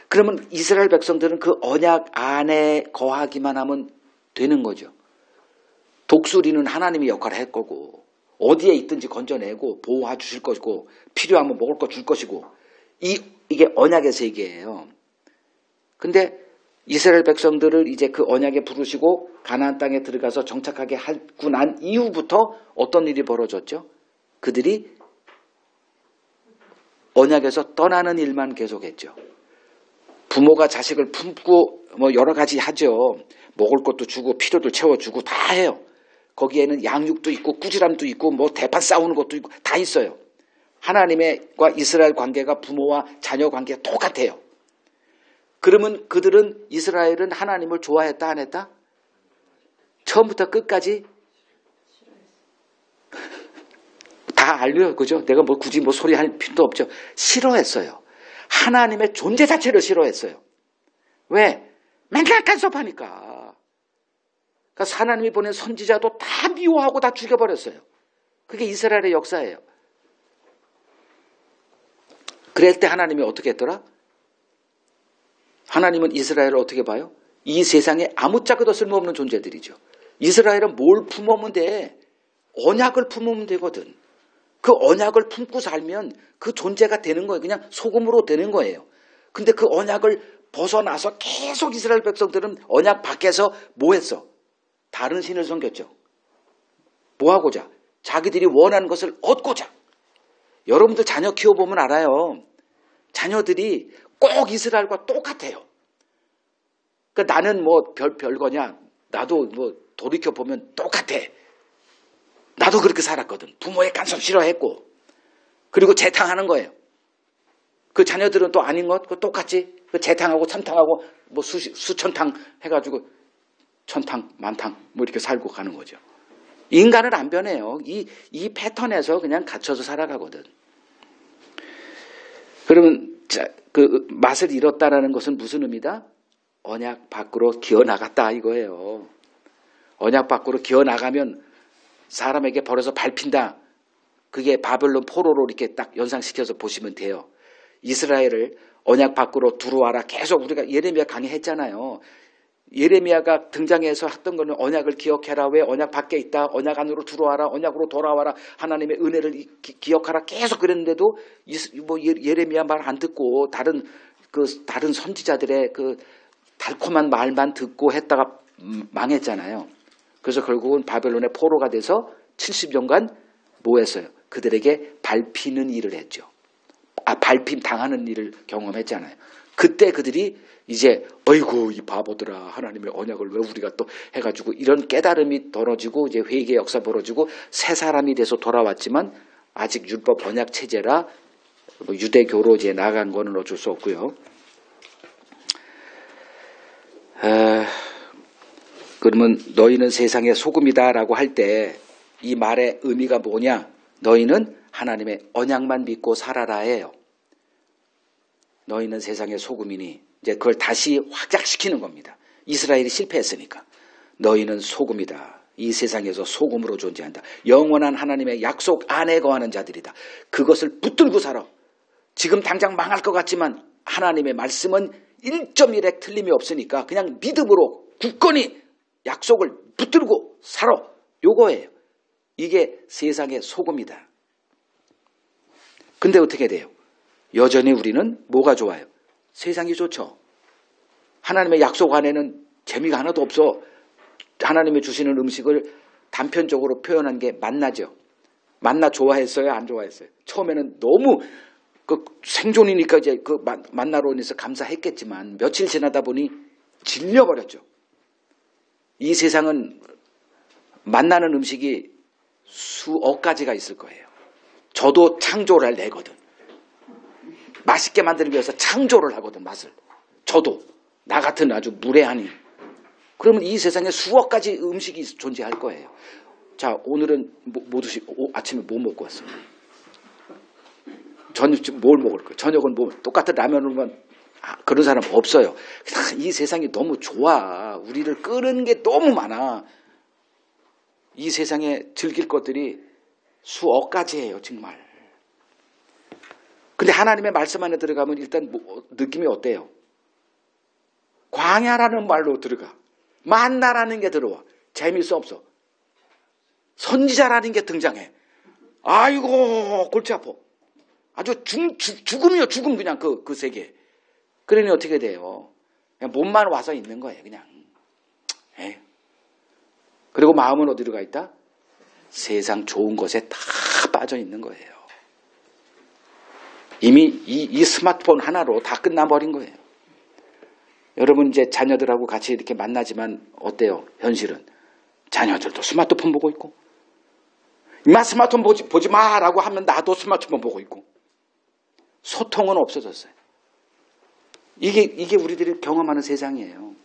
그러면 이스라엘 백성들은 그 언약 안에 거하기만 하면 되는 거죠. 독수리는 하나님이 역할을 할 거고 어디에 있든지 건져내고 보호해 주실 것이고 필요하면 먹을 거 줄 것이고 이게 언약의 세계예요. 근데 이스라엘 백성들을 이제 그 언약에 부르시고 가나안 땅에 들어가서 정착하게 하고 난 이후부터 어떤 일이 벌어졌죠? 그들이 언약에서 떠나는 일만 계속했죠. 부모가 자식을 품고 뭐 여러 가지 하죠. 먹을 것도 주고 필요도 채워주고 다 해요. 거기에는 양육도 있고 꾸지람도 있고 뭐 대판 싸우는 것도 있고 다 있어요. 하나님과 이스라엘 관계가 부모와 자녀 관계가 똑같아요. 그러면 그들은 이스라엘은 하나님을 좋아했다 안 했다? 처음부터 끝까지 다 알려요. 그죠? 내가 뭐 굳이 뭐 소리 할 필요도 없죠. 싫어했어요. 하나님의 존재 자체를 싫어했어요. 왜? 맨날 간섭하니까. 그러니까 하나님이 보낸 선지자도 다 미워하고 다 죽여버렸어요. 그게 이스라엘의 역사예요. 그럴 때 하나님이 어떻게 했더라? 하나님은 이스라엘을 어떻게 봐요? 이 세상에 아무짝에도 쓸모없는 존재들이죠. 이스라엘은 뭘 품으면 돼? 언약을 품으면 되거든. 그 언약을 품고 살면 그 존재가 되는 거예요. 그냥 소금으로 되는 거예요. 근데 그 언약을 벗어나서 계속 이스라엘 백성들은 언약 밖에서 뭐 했어? 다른 신을 섬겼죠. 뭐 하고자? 자기들이 원하는 것을 얻고자. 여러분들 자녀 키워보면 알아요. 자녀들이 꼭 이스라엘과 똑같아요. 그러니까 나는 뭐 별거냐? 나도 뭐 돌이켜보면 똑같아. 나도 그렇게 살았거든. 부모의 간섭 싫어했고. 그리고 재탕하는 거예요. 그 자녀들은 또 아닌 것? 똑같지? 그 재탕하고 참탕하고 뭐 수천 탕 해가지고 천탕, 만탕 뭐 이렇게 살고 가는 거죠. 인간은 안 변해요. 이 패턴에서 그냥 갇혀서 살아가거든. 그러면 그 맛을 잃었다라는 것은 무슨 의미다? 언약 밖으로 기어나갔다 이거예요. 언약 밖으로 기어나가면 사람에게 버려서 밟힌다. 그게 바벨론 포로로 이렇게 딱 연상시켜서 보시면 돼요. 이스라엘을 언약 밖으로 들어와라. 계속 우리가 예레미야 강의했잖아요. 예레미야가 등장해서 했던 거는 언약을 기억해라. 왜 언약 밖에 있다. 언약 안으로 들어와라. 언약으로 돌아와라. 하나님의 은혜를 기억하라. 계속 그랬는데도 뭐 예레미야 말 안 듣고 다른 선지자들의 그 달콤한 말만 듣고 했다가 망했잖아요. 그래서 결국은 바벨론의 포로가 돼서 70년간 뭐 했어요? 그들에게 밟히는 일을 했죠. 밟힘 당하는 일을 경험했잖아요. 그때 그들이 이제 어이구 이 바보들아 하나님의 언약을 왜 우리가 또 해가지고 이런 깨달음이 벌어지고 이제 회개의 역사 벌어지고 새 사람이 돼서 돌아왔지만 아직 율법 언약 체제라 뭐 유대교로 이제 나간 거는 어쩔 수 없고요. 그러면 너희는 세상의 소금이다라고 할 때 이 말의 의미가 뭐냐? 너희는 하나님의 언약만 믿고 살아라예요. 너희는 세상의 소금이니 이제 그걸 다시 확장시키는 겁니다. 이스라엘이 실패했으니까. 너희는 소금이다. 이 세상에서 소금으로 존재한다. 영원한 하나님의 약속 안에 거하는 자들이다. 그것을 붙들고 살아. 지금 당장 망할 것 같지만 하나님의 말씀은 1.1획 틀림이 없으니까 그냥 믿음으로 굳건히 약속을 붙들고 살아. 요거예요. 이게 세상의 소금이다. 근데 어떻게 돼요? 여전히 우리는 뭐가 좋아요? 세상이 좋죠. 하나님의 약속 안에는 재미가 하나도 없어. 하나님이 주시는 음식을 단편적으로 표현한 게 만나죠. 만나 좋아했어요? 안 좋아했어요? 처음에는 너무 그 생존이니까 이제 그 만나로 인해서 감사했겠지만 며칠 지나다 보니 질려버렸죠. 이 세상은 만나는 음식이 수억 가지가 있을 거예요. 저도 창조를 내거든. 맛있게 만들기 위해서 창조를 하거든, 맛을. 저도. 나 같은 아주 무례하니. 그러면 이 세상에 수억 가지 음식이 존재할 거예요. 자, 오늘은 아침에 뭐 먹고 왔어요? 저녁 뭘 먹을 거예요? 저녁은 뭐 똑같은 라면으로만 그런 사람 없어요. 이 세상이 너무 좋아. 우리를 끄는 게 너무 많아. 이 세상에 즐길 것들이 수억 가지예요, 정말. 근데 하나님의 말씀 안에 들어가면 일단 느낌이 어때요? 광야라는 말로 들어가. 만나라는 게 들어와. 재밌어 없어? 선지자라는 게 등장해. 아이고 골치 아파. 아주 죽음이요 죽음 그냥 그 세계. 그러니 어떻게 돼요? 그냥 몸만 와서 있는 거예요 그냥. 에이. 그리고 마음은 어디로 가 있다? 세상 좋은 것에 다 빠져 있는 거예요. 이미 이 스마트폰 하나로 다 끝나버린 거예요. 여러분 이제 자녀들하고 같이 이렇게 만나지만 어때요? 현실은 자녀들도 스마트폰 보고 있고 임마 스마트폰 보지 마라고 하면 나도 스마트폰 보고 있고 소통은 없어졌어요. 이게 우리들이 경험하는 세상이에요.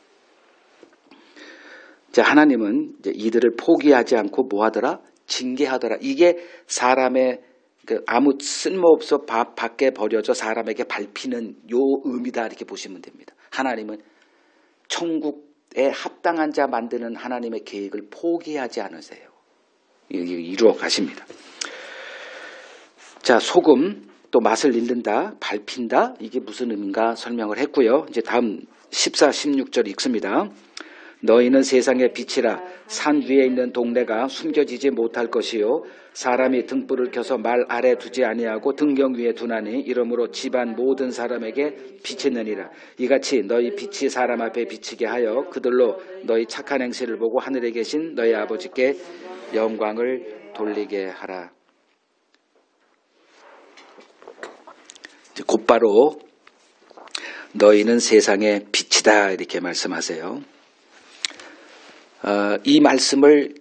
자, 하나님은 이제 이들을 포기하지 않고 뭐 하더라? 징계하더라. 이게 사람의 아무 쓸모없어 밖에 버려져 사람에게 밟히는 요 의미다 이렇게 보시면 됩니다. 하나님은 천국에 합당한 자 만드는 하나님의 계획을 포기하지 않으세요. 이루어 가십니다. 자, 소금 또 맛을 잃는다, 밟힌다 이게 무슨 의미인가 설명을 했고요. 이제 다음 14, 16절 읽습니다. 너희는 세상의 빛이라. 산 위에 있는 동네가 숨겨지지 못할 것이요 사람이 등불을 켜서 말 아래 두지 아니하고 등경 위에 두나니 이러므로 집안 모든 사람에게 비치느니라. 이같이 너희 빛이 사람 앞에 비치게 하여 그들로 너희 착한 행실을 보고 하늘에 계신 너희 아버지께 영광을 돌리게 하라. 곧바로 너희는 세상의 빛이다 이렇게 말씀하세요. 이 말씀을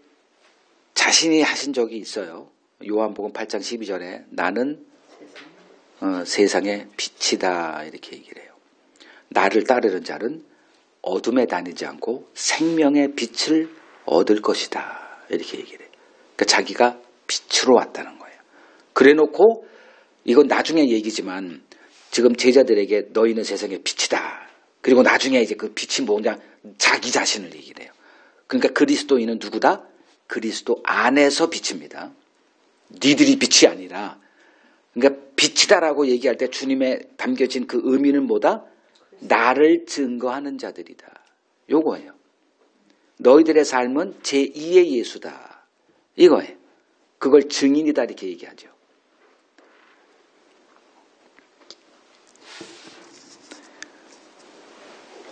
자신이 하신 적이 있어요. 요한복음 8장 12절에 나는 세상의 빛이다 이렇게 얘기를 해요. 나를 따르는 자는 어둠에 다니지 않고 생명의 빛을 얻을 것이다 이렇게 얘기를 해요. 그러니까 자기가 빛으로 왔다는 거예요. 그래놓고 이건 나중에 얘기지만 지금 제자들에게 너희는 세상의 빛이다. 그리고 나중에 이제 그 빛이 뭐냐 자기 자신을 얘기를 해요. 그러니까 그리스도인은 누구다? 그리스도 안에서 빛입니다. 니들이 빛이 아니라. 그러니까 빛이다라고 얘기할 때 주님의 담겨진 그 의미는 뭐다? 나를 증거하는 자들이다. 요거예요. 너희들의 삶은 제2의 예수다. 이거예요. 그걸 증인이다 이렇게 얘기하죠.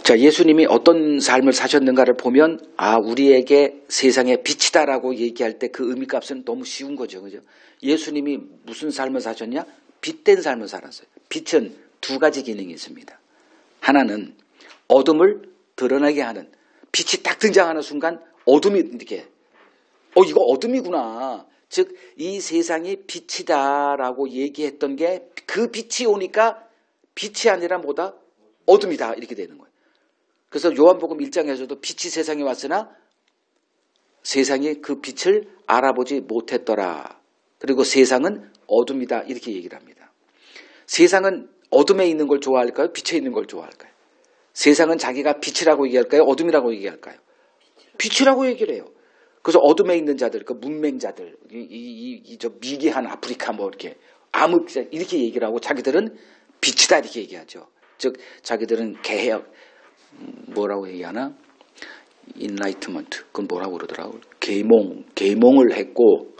자, 예수님이 어떤 삶을 사셨는가를 보면 우리에게 세상의 빛이다라고 얘기할 때 그 의미값은 너무 쉬운 거죠. 그죠? 예수님이 무슨 삶을 사셨냐? 빛된 삶을 살았어요. 빛은 두 가지 기능이 있습니다. 하나는 어둠을 드러나게 하는, 빛이 딱 등장하는 순간 어둠이 이렇게 이거 어둠이구나. 즉 이 세상이 빛이다라고 얘기했던 게 그 빛이 오니까 빛이 아니라 뭐다? 어둠이다 이렇게 되는 거예요. 그래서 요한복음 1장에서도 빛이 세상에 왔으나 세상이 그 빛을 알아보지 못했더라. 그리고 세상은 어둠이다 이렇게 얘기를 합니다. 세상은 어둠에 있는 걸 좋아할까요? 빛에 있는 걸 좋아할까요? 세상은 자기가 빛이라고 얘기할까요? 어둠이라고 얘기할까요? 빛이라고 얘기를 해요. 그래서 어둠에 있는 자들, 그 문맹자들, 저 미개한 아프리카 뭐 이렇게 암흑자 이렇게 얘기를 하고 자기들은 빛이다 이렇게 얘기하죠. 즉 자기들은 개혁 뭐라고 얘기하나? 인라이트먼트 그건 뭐라고 그러더라고? 계몽을 했고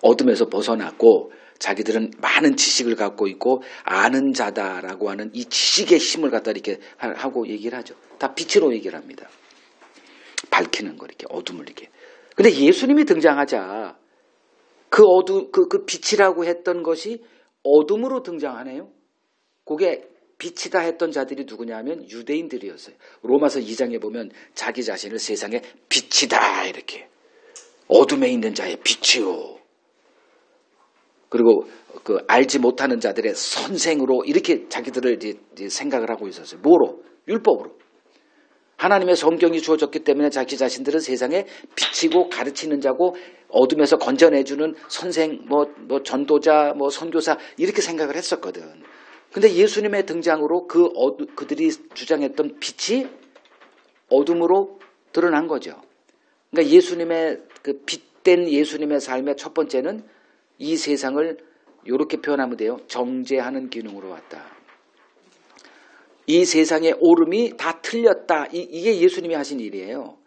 어둠에서 벗어났고 자기들은 많은 지식을 갖고 있고 아는 자다라고 하는 이 지식의 힘을 갖다 이렇게 하고 얘기를 하죠. 다 빛으로 얘기를 합니다. 밝히는 거 이렇게 어둠을 이렇게. 근데 예수님이 등장하자 그 빛이라고 했던 것이 어둠으로 등장하네요. 그게 빛이다 했던 자들이 누구냐면 유대인들이었어요. 로마서 2장에 보면 자기 자신을 세상의 빛이다 이렇게 어둠에 있는 자의 빛이요. 그리고 그 알지 못하는 자들의 선생으로 이렇게 자기들을 이제 생각을 하고 있었어요. 뭐로? 율법으로. 하나님의 성경이 주어졌기 때문에 자기 자신들은 세상에 빛이고 가르치는 자고 어둠에서 건져내주는 선생, 뭐 전도자, 뭐 선교사 이렇게 생각을 했었거든. 근데 예수님의 등장으로 그들이 주장했던 빛이 어둠으로 드러난 거죠. 그러니까 예수님의 그 빛된 예수님의 삶의 첫 번째는 이 세상을 이렇게 표현하면 돼요. 정죄하는 기능으로 왔다. 이 세상의 오름이 다 틀렸다. 이게 예수님이 하신 일이에요.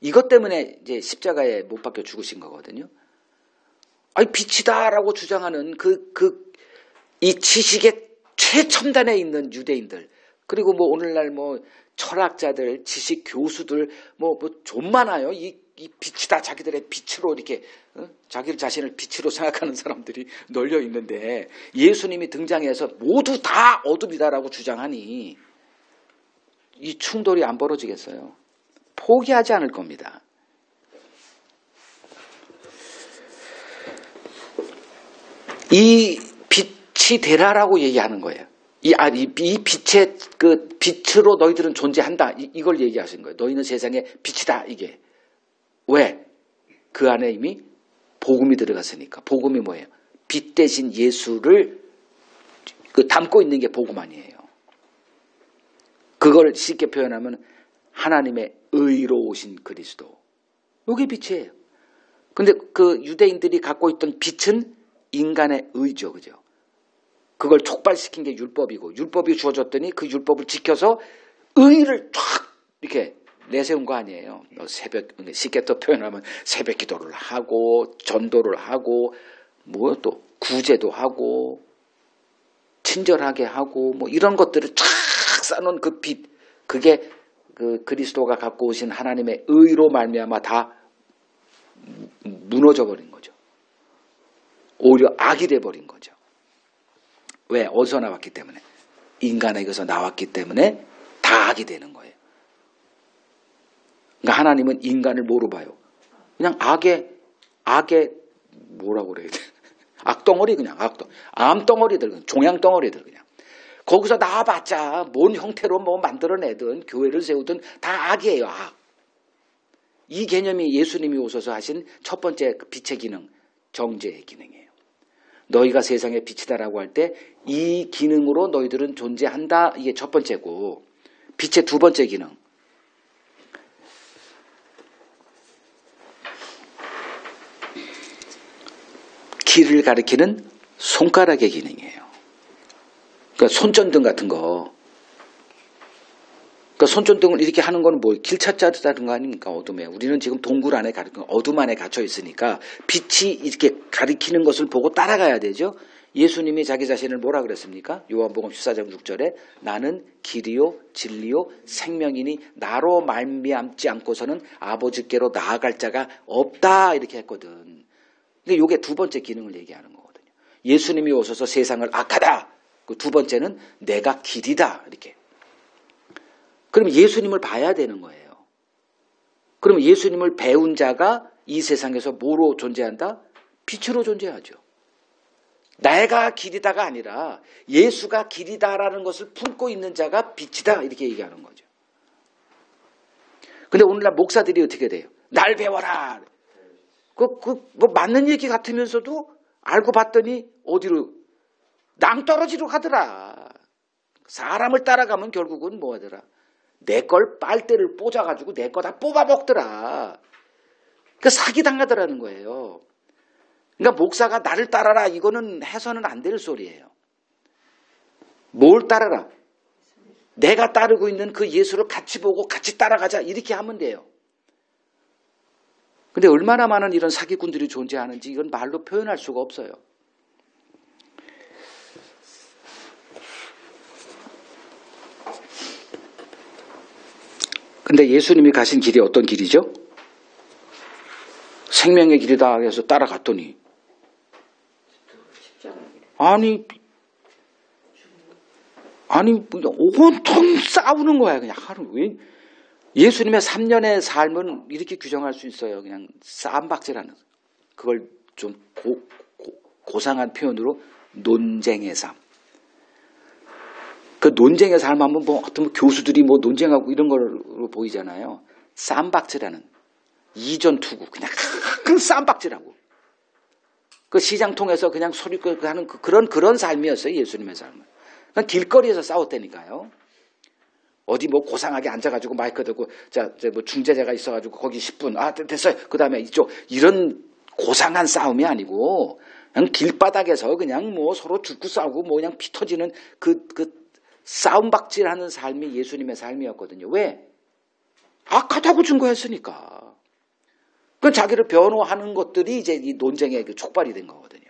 이것 때문에 이제 십자가에 못 박혀 죽으신 거거든요. 빛이다라고 주장하는 이 지식의 최첨단에 있는 유대인들, 그리고 뭐 오늘날 뭐 철학자들, 지식 교수들 좀 많아요. 이 빛이다, 자기들의 빛으로 이렇게 자기 자신을 빛으로 생각하는 사람들이 널려 있는데 예수님이 등장해서 모두 다 어둠이다라고 주장하니 이 충돌이 안 벌어지겠어요. 포기하지 않을 겁니다. 이 빛이 되라라고 얘기하는 거예요. 이 빛의 그 빛으로 너희들은 존재한다. 이걸 얘기하신 거예요. 너희는 세상의 빛이다. 이게 왜? 그 안에 이미 복음이 들어갔으니까. 복음이 뭐예요? 빛 대신 예수를 담고 있는 게 복음 아니에요. 그걸 쉽게 표현하면 하나님의 의로우신 그리스도. 이게 빛이에요. 근데 그 유대인들이 갖고 있던 빛은 인간의 의죠. 그죠? 그걸 촉발시킨 게 율법이고 율법이 주어졌더니 그 율법을 지켜서 의를 쫙 이렇게 내세운 거 아니에요. 새벽, 쉽게 또 표현하면 새벽 기도를 하고, 전도를 하고, 뭐 또 구제도 하고, 친절하게 하고, 뭐 이런 것들을 쫙 쌓아놓은 그 빛, 그게 그 그리스도가 갖고 오신 하나님의 의로 말미암아 다 무너져 버린 거죠. 오히려 악이 돼 버린 거죠. 왜? 어디서 나왔기 때문에? 인간에게서 나왔기 때문에 다 악이 되는 거예요. 그러니까 하나님은 인간을 뭐로 봐요? 그냥 악의 뭐라고 그래야 돼? 악덩어리, 그냥 암덩어리들, 종양덩어리들 그냥. 거기서 나와봤자 뭔 형태로 뭐 만들어내든 교회를 세우든 다 악이에요. 악. 이 개념이 예수님이 오셔서 하신 첫 번째 빛의 기능, 정죄의 기능이에요. 너희가 세상의 빛이다라고 할 때 이 기능으로 너희들은 존재한다. 이게 첫 번째고, 빛의 두 번째 기능. 길을 가리키는 손가락의 기능이에요. 그러니까 손전등 같은 거. 그러니까 손전등을 이렇게 하는 건 뭐 길 찾자는 거 아닙니까? 어둠에. 우리는 지금 동굴 안에 어둠 안에 갇혀 있으니까 빛이 이렇게 가리키는 것을 보고 따라가야 되죠. 예수님이 자기 자신을 뭐라 그랬습니까? 요한복음 14장 6절에 나는 길이요 진리요 생명이니 나로 말미암지 않고서는 아버지께로 나아갈 자가 없다 이렇게 했거든. 근데 이게 두 번째 기능을 얘기하는 거거든요. 예수님이 오셔서 세상을 악하다. 그 두 번째는 내가 길이다 이렇게. 그럼 예수님을 봐야 되는 거예요. 그럼 예수님을 배운 자가 이 세상에서 뭐로 존재한다? 빛으로 존재하죠. 내가 길이다가 아니라 예수가 길이다라는 것을 품고 있는 자가 빛이다 이렇게 얘기하는 거죠. 근데 오늘날 목사들이 어떻게 돼요? 날 배워라. 뭐 맞는 얘기 같으면서도 알고 봤더니 어디로? 낭떠러지로 가더라. 사람을 따라가면 결국은 뭐 하더라? 내 걸 빨대를 꽂아가지고 내 거 다 뽑아먹더라. 그러니까 사기당하더라는 거예요. 그러니까 목사가 나를 따라라 이거는 해서는 안 될 소리예요. 뭘 따라라? 내가 따르고 있는 그 예수를 같이 보고 같이 따라가자 이렇게 하면 돼요. 근데 얼마나 많은 이런 사기꾼들이 존재하는지 이건 말로 표현할 수가 없어요. 근데 예수님이 가신 길이 어떤 길이죠? 생명의 길이다 해서 따라갔더니 아니 온통 싸우는 거야. 그냥 하루. 왜? 예수님의 3년의 삶은 이렇게 규정할 수 있어요. 그냥 쌈박질하는. 그걸 좀 고상한 표현으로 논쟁의 삶. 그 논쟁의 삶 하면 뭐 어떤 교수들이 뭐 논쟁하고 이런 걸로 보이잖아요. 쌈박질하는. 이전투구. 그냥 그 쌈박질하고. 그 시장 통해서 그냥 소리 하는 그런 삶이었어요. 예수님의 삶은. 그냥 길거리에서 싸웠다니까요. 어디 뭐 고상하게 앉아가지고 마이크 들고 뭐 중재자가 있어가지고 거기 10분 됐어요. 그 다음에 이쪽 이런 고상한 싸움이 아니고 그냥 길바닥에서 그냥 뭐 서로 죽고 싸우고 뭐 그냥 피 터지는 그 싸움박질하는 삶이 예수님의 삶이었거든요. 왜? 악하다고 증거했으니까. 그 자기를 변호하는 것들이 이제 이 논쟁의 그 촉발이 된 거거든요.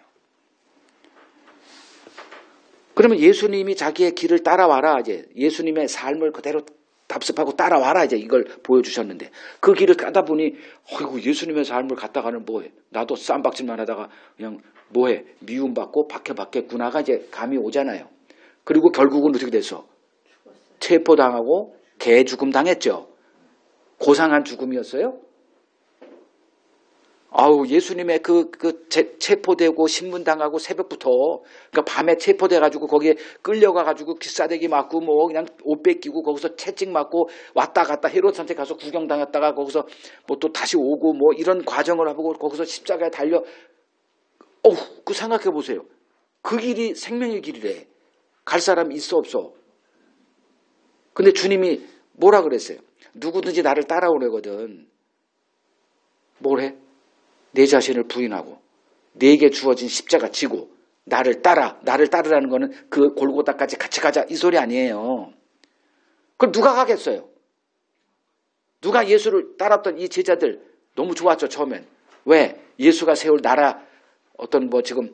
그러면 예수님이 자기의 길을 따라와라. 이제 예수님의 삶을 그대로 답습하고 따라와라. 이제 이걸 보여주셨는데 그 길을 가다 보니 어이구 예수님의 삶을 갖다가는 뭐해? 나도 쌈박질만 하다가 그냥 뭐해? 미움받고 박해받겠구나가 이제 감이 오잖아요. 그리고 결국은 어떻게 됐어? 체포당하고 개죽음 당했죠. 고상한 죽음이었어요. 아우 예수님의 체포되고 신문당하고 새벽부터 그러니까 밤에 체포돼가지고 거기에 끌려가가지고 기싸대기 맞고 뭐 그냥 옷 뺏기고 거기서 채찍 맞고 왔다 갔다 헤롯한테 가서 구경당했다가 거기서 뭐 또 다시 오고 뭐 이런 과정을 하고 거기서 십자가에 달려 그 생각해 보세요. 그 길이 생명의 길이래. 갈 사람 있어 없어? 근데 주님이 뭐라 그랬어요? 누구든지 나를 따라오려거든. 뭘 해? 내 자신을 부인하고 내게 주어진 십자가 지고 나를 따르라는 거는 그 골고다까지 같이 가자 이 소리 아니에요. 그럼 누가 가겠어요? 누가 예수를 따랐던 이 제자들 너무 좋았죠, 처음엔. 왜? 예수가 세울 나라, 어떤 뭐 지금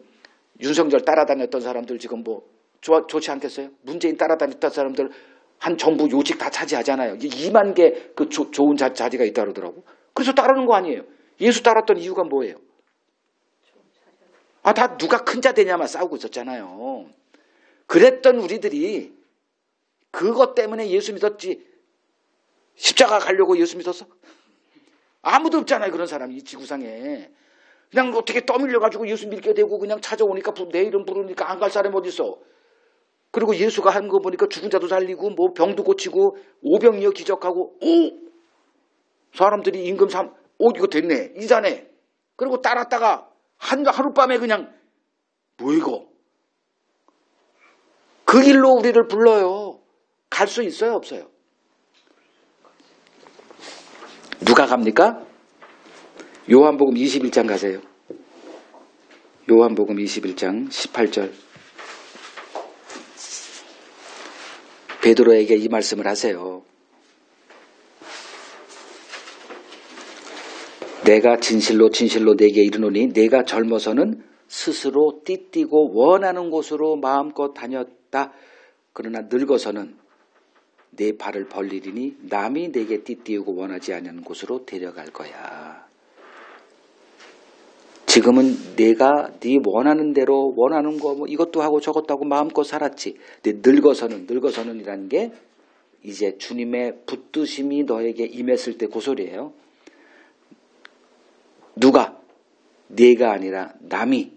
윤석열 따라다녔던 사람들 지금 뭐 좋지 않겠어요? 문재인 따라다녔던 사람들 한 정부 요직 다 차지하잖아요. 2만 개 그 좋은 자리가 있다 그러더라고. 그래서 따르는 거 아니에요. 예수 따랐던 이유가 뭐예요? 다 누가 큰 자 되냐만 싸우고 있었잖아요. 그랬던 우리들이 그것 때문에 예수 믿었지 십자가 가려고 예수 믿었어? 아무도 없잖아요. 그런 사람이 이 지구상에. 그냥 어떻게 떠밀려가지고 예수 믿게 되고 그냥 찾아오니까 내 이름 부르니까 안 갈 사람이 어디 있어. 그리고 예수가 한 거 보니까 죽은 자도 살리고 뭐 병도 고치고 오병이어 기적하고 사람들이 임금 이거 됐네. 이자네. 그리고 따랐다가 하룻밤에 그냥 뭐 이거. 그 길로 우리를 불러요. 갈 수 있어요? 없어요? 누가 갑니까? 요한복음 21장 가세요. 요한복음 21장 18절. 베드로에게 이 말씀을 하세요. 내가 진실로 진실로 네게 이르노니 네가 젊어서는 스스로 띠띠고 원하는 곳으로 마음껏 다녔다. 그러나 늙어서는 네 발을 벌리리니 남이 네게 띠띠우고 원하지 않는 곳으로 데려갈 거야. 지금은 내가 네 원하는 대로 원하는 거 뭐 이것도 하고 저것도 하고 마음껏 살았지. 근데 늙어서는이라는 게 이제 주님의 붙드심이 너에게 임했을 때 그 소리예요. 누가? 네가 아니라 남이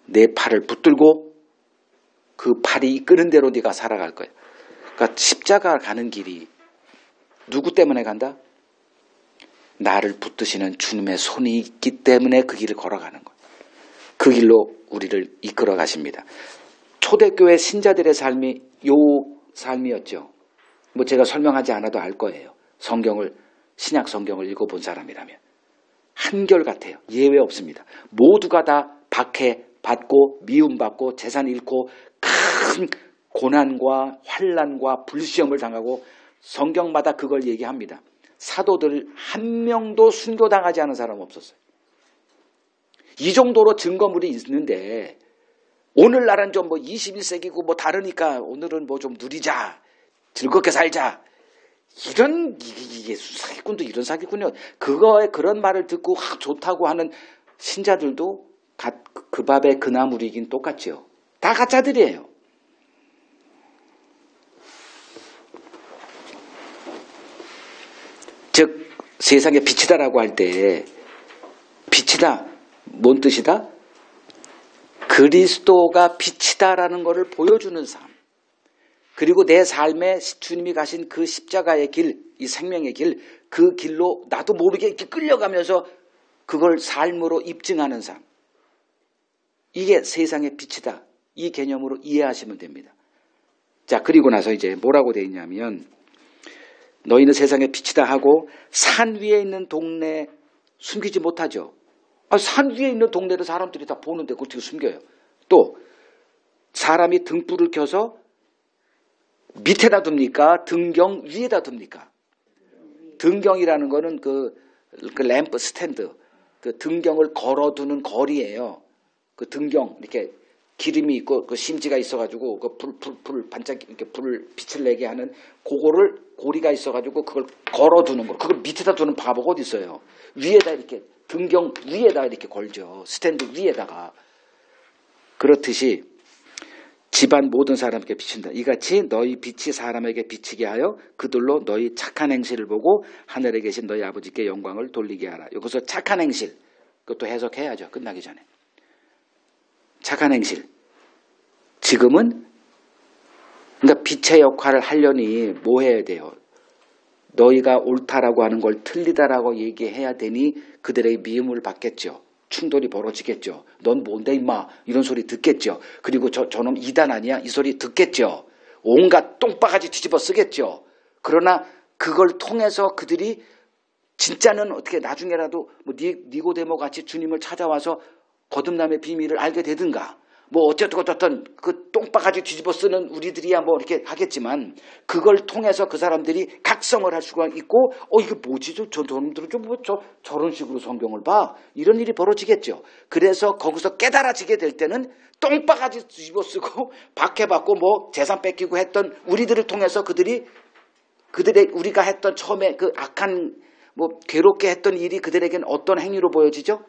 내 팔을 붙들고 그 팔이 이끄는 대로 네가 살아갈 거야. 그러니까 십자가 가는 길이 누구 때문에 간다? 나를 붙드시는 주님의 손이 있기 때문에 그 길을 걸어가는 거예요. 그 길로 우리를 이끌어 가십니다. 초대교회 신자들의 삶이 요 삶이었죠. 뭐 제가 설명하지 않아도 알 거예요. 신약 성경을 읽어본 사람이라면. 한결같아요. 예외 없습니다. 모두가 다 박해받고 미움받고 재산 잃고 큰 고난과 환난과 불시험을 당하고 성경마다 그걸 얘기합니다. 사도들 한 명도 순교당하지 않은 사람 없었어요. 이 정도로 증거물이 있는데 오늘날은 좀 뭐 21세기고 뭐 다르니까 오늘은 뭐 좀 누리자, 즐겁게 살자. 이게 사기꾼도 이런 사기꾼이요. 그런 말을 듣고 좋다고 하는 신자들도 그 밥에 그 나물이긴 똑같죠. 다 가짜들이에요. 즉 세상에 빛이다라고 할 때 빛이다 뭔 뜻이다? 그리스도가 빛이다라는 것을 보여주는 삶. 그리고 내 삶에 주님이 가신 그 십자가의 길, 이 생명의 길, 그 길로 나도 모르게 이렇게 끌려가면서 그걸 삶으로 입증하는 삶. 이게 세상의 빛이다. 이 개념으로 이해하시면 됩니다. 자, 그리고 나서 이제 뭐라고 되어 있냐면 너희는 세상의 빛이다 하고 산 위에 있는 동네 숨기지 못하죠. 산 위에 있는 동네를 사람들이 다 보는데 그걸 어떻게 숨겨요? 또 사람이 등불을 켜서 밑에다 둡니까? 등경 위에다 둡니까? 등경이라는 거는 그 램프 스탠드, 그 등경을 걸어두는 거리예요. 그 등경 이렇게 기름이 있고 그 심지가 있어가지고 그 불 반짝 이렇게 불을 빛을 내게 하는 그거를 고리가 있어가지고 그걸 걸어두는 거. 그걸 밑에다 두는 바보가 어디 있어요? 위에다 이렇게 등경 위에다 이렇게 걸죠. 스탠드 위에다가. 그렇듯이 집안 모든 사람에게 비친다. 이같이 너희 빛이 사람에게 비치게 하여 그들로 너희 착한 행실을 보고 하늘에 계신 너희 아버지께 영광을 돌리게 하라. 여기서 착한 행실. 그것도 해석해야죠. 끝나기 전에. 착한 행실. 지금은 그러니까 빛의 역할을 하려니 뭐 해야 돼요? 너희가 옳다라고 하는 걸 틀리다라고 얘기해야 되니 그들에게 미움을 받겠죠. 충돌이 벌어지겠죠. 넌 뭔데 임마 이런 소리 듣겠죠. 그리고 저놈 이단 아니야 이 소리 듣겠죠. 온갖 똥바가지 뒤집어 쓰겠죠. 그러나 그걸 통해서 그들이 진짜는 어떻게 나중에라도 뭐 니고데모 같이 주님을 찾아와서 거듭남의 비밀을 알게 되든가 뭐 어쨌든 그 똥바가지 뒤집어 쓰는 우리들이야 뭐 이렇게 하겠지만 그걸 통해서 그 사람들이 각성을 할 수가 있고 이게 뭐지 저놈들은 저런 식으로 성경을 봐 이런 일이 벌어지겠죠. 그래서 거기서 깨달아지게 될 때는 똥바가지 뒤집어 쓰고 박해받고 뭐 재산 뺏기고 했던 우리들을 통해서 우리가 했던 처음에 그 악한 뭐 괴롭게 했던 일이 그들에게는 어떤 행위로 보여지죠?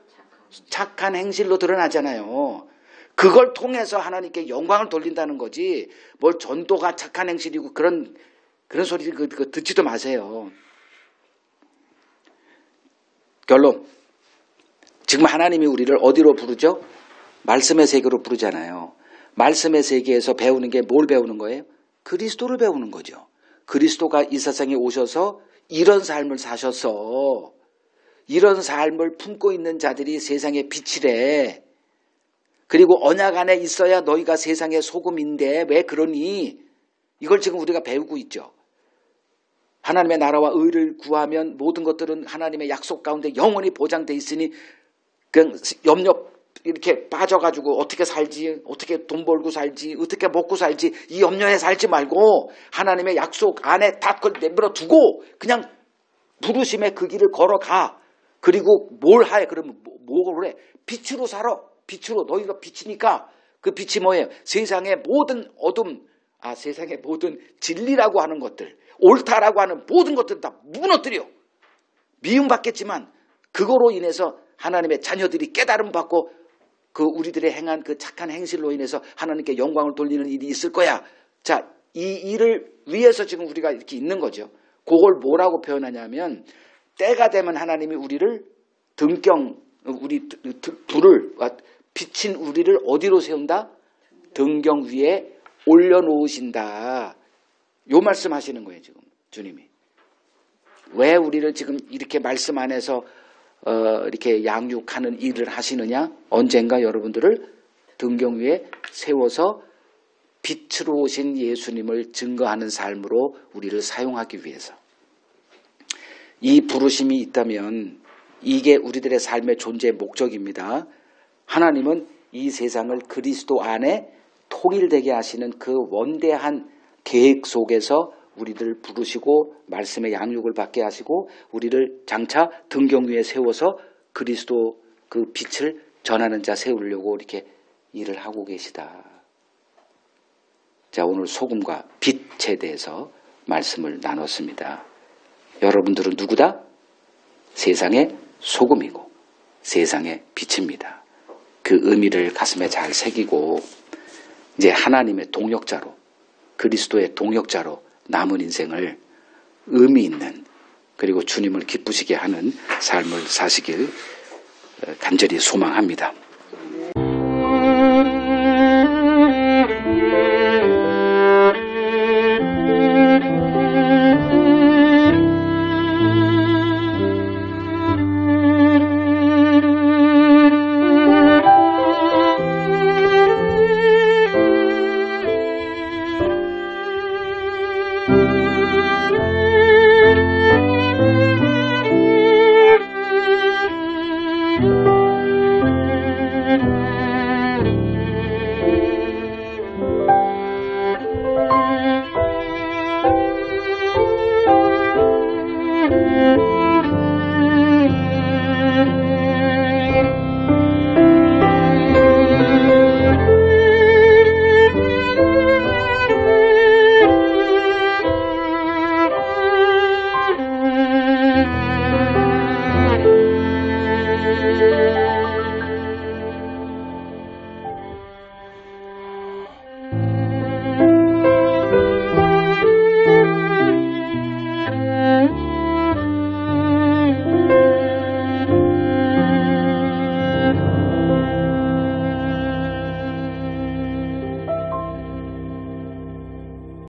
착한 행실로 드러나잖아요. 그걸 통해서 하나님께 영광을 돌린다는 거지 뭘 전도가 착한 행실이고 그런 소리 그거 듣지도 마세요. 결론. 지금 하나님이 우리를 어디로 부르죠? 말씀의 세계로 부르잖아요. 말씀의 세계에서 배우는 게 뭘 배우는 거예요? 그리스도를 배우는 거죠. 그리스도가 이 세상에 오셔서 이런 삶을 사셔서 이런 삶을 품고 있는 자들이 세상의 빛이래. 그리고 언약 안에 있어야 너희가 세상의 소금인데 왜 그러니? 이걸 지금 우리가 배우고 있죠. 하나님의 나라와 의를 구하면 모든 것들은 하나님의 약속 가운데 영원히 보장돼 있으니 그냥 염려 이렇게 빠져가지고 어떻게 살지, 어떻게 돈 벌고 살지, 어떻게 먹고 살지 이 염려에 살지 말고 하나님의 약속 안에 다 그걸 내버려 두고 그냥 부르심의 그 길을 걸어가. 그리고 뭘 해? 그러면 뭘 해? 빛으로 살아. 빛으로 너희가 빛이니까 그 빛이 뭐예요? 세상의 모든 어둠, 세상의 모든 진리라고 하는 것들, 옳다라고 하는 모든 것들 다 무너뜨려. 미움받겠지만 그거로 인해서 하나님의 자녀들이 깨달음 받고 그 우리들의 행한 그 착한 행실로 인해서 하나님께 영광을 돌리는 일이 있을 거야. 자, 이 일을 위해서 지금 우리가 이렇게 있는 거죠. 그걸 뭐라고 표현하냐면 때가 되면 하나님이 우리를 우리 불을 비친 우리를 어디로 세운다? 등경 위에 올려놓으신다. 요 말씀 하시는 거예요 지금 주님이. 왜 우리를 지금 이렇게 말씀 안에서 이렇게 양육하는 일을 하시느냐? 언젠가 여러분들을 등경 위에 세워서 빛으로 오신 예수님을 증거하는 삶으로 우리를 사용하기 위해서. 이 부르심이 있다면 이게 우리들의 삶의 존재의 목적입니다. 하나님은 이 세상을 그리스도 안에 통일되게 하시는 그 원대한 계획 속에서 우리를 부르시고 말씀의 양육을 받게 하시고 우리를 장차 등경 위에 세워서 그리스도 그 빛을 전하는 자 세우려고 이렇게 일을 하고 계시다. 자, 오늘 소금과 빛에 대해서 말씀을 나눴습니다. 여러분들은 누구다? 세상의 소금이고 세상의 빛입니다. 그 의미를 가슴에 잘 새기고 이제 하나님의 동역자로 그리스도의 동역자로 남은 인생을 의미 있는 그리고 주님을 기쁘시게 하는 삶을 사시길 간절히 소망합니다.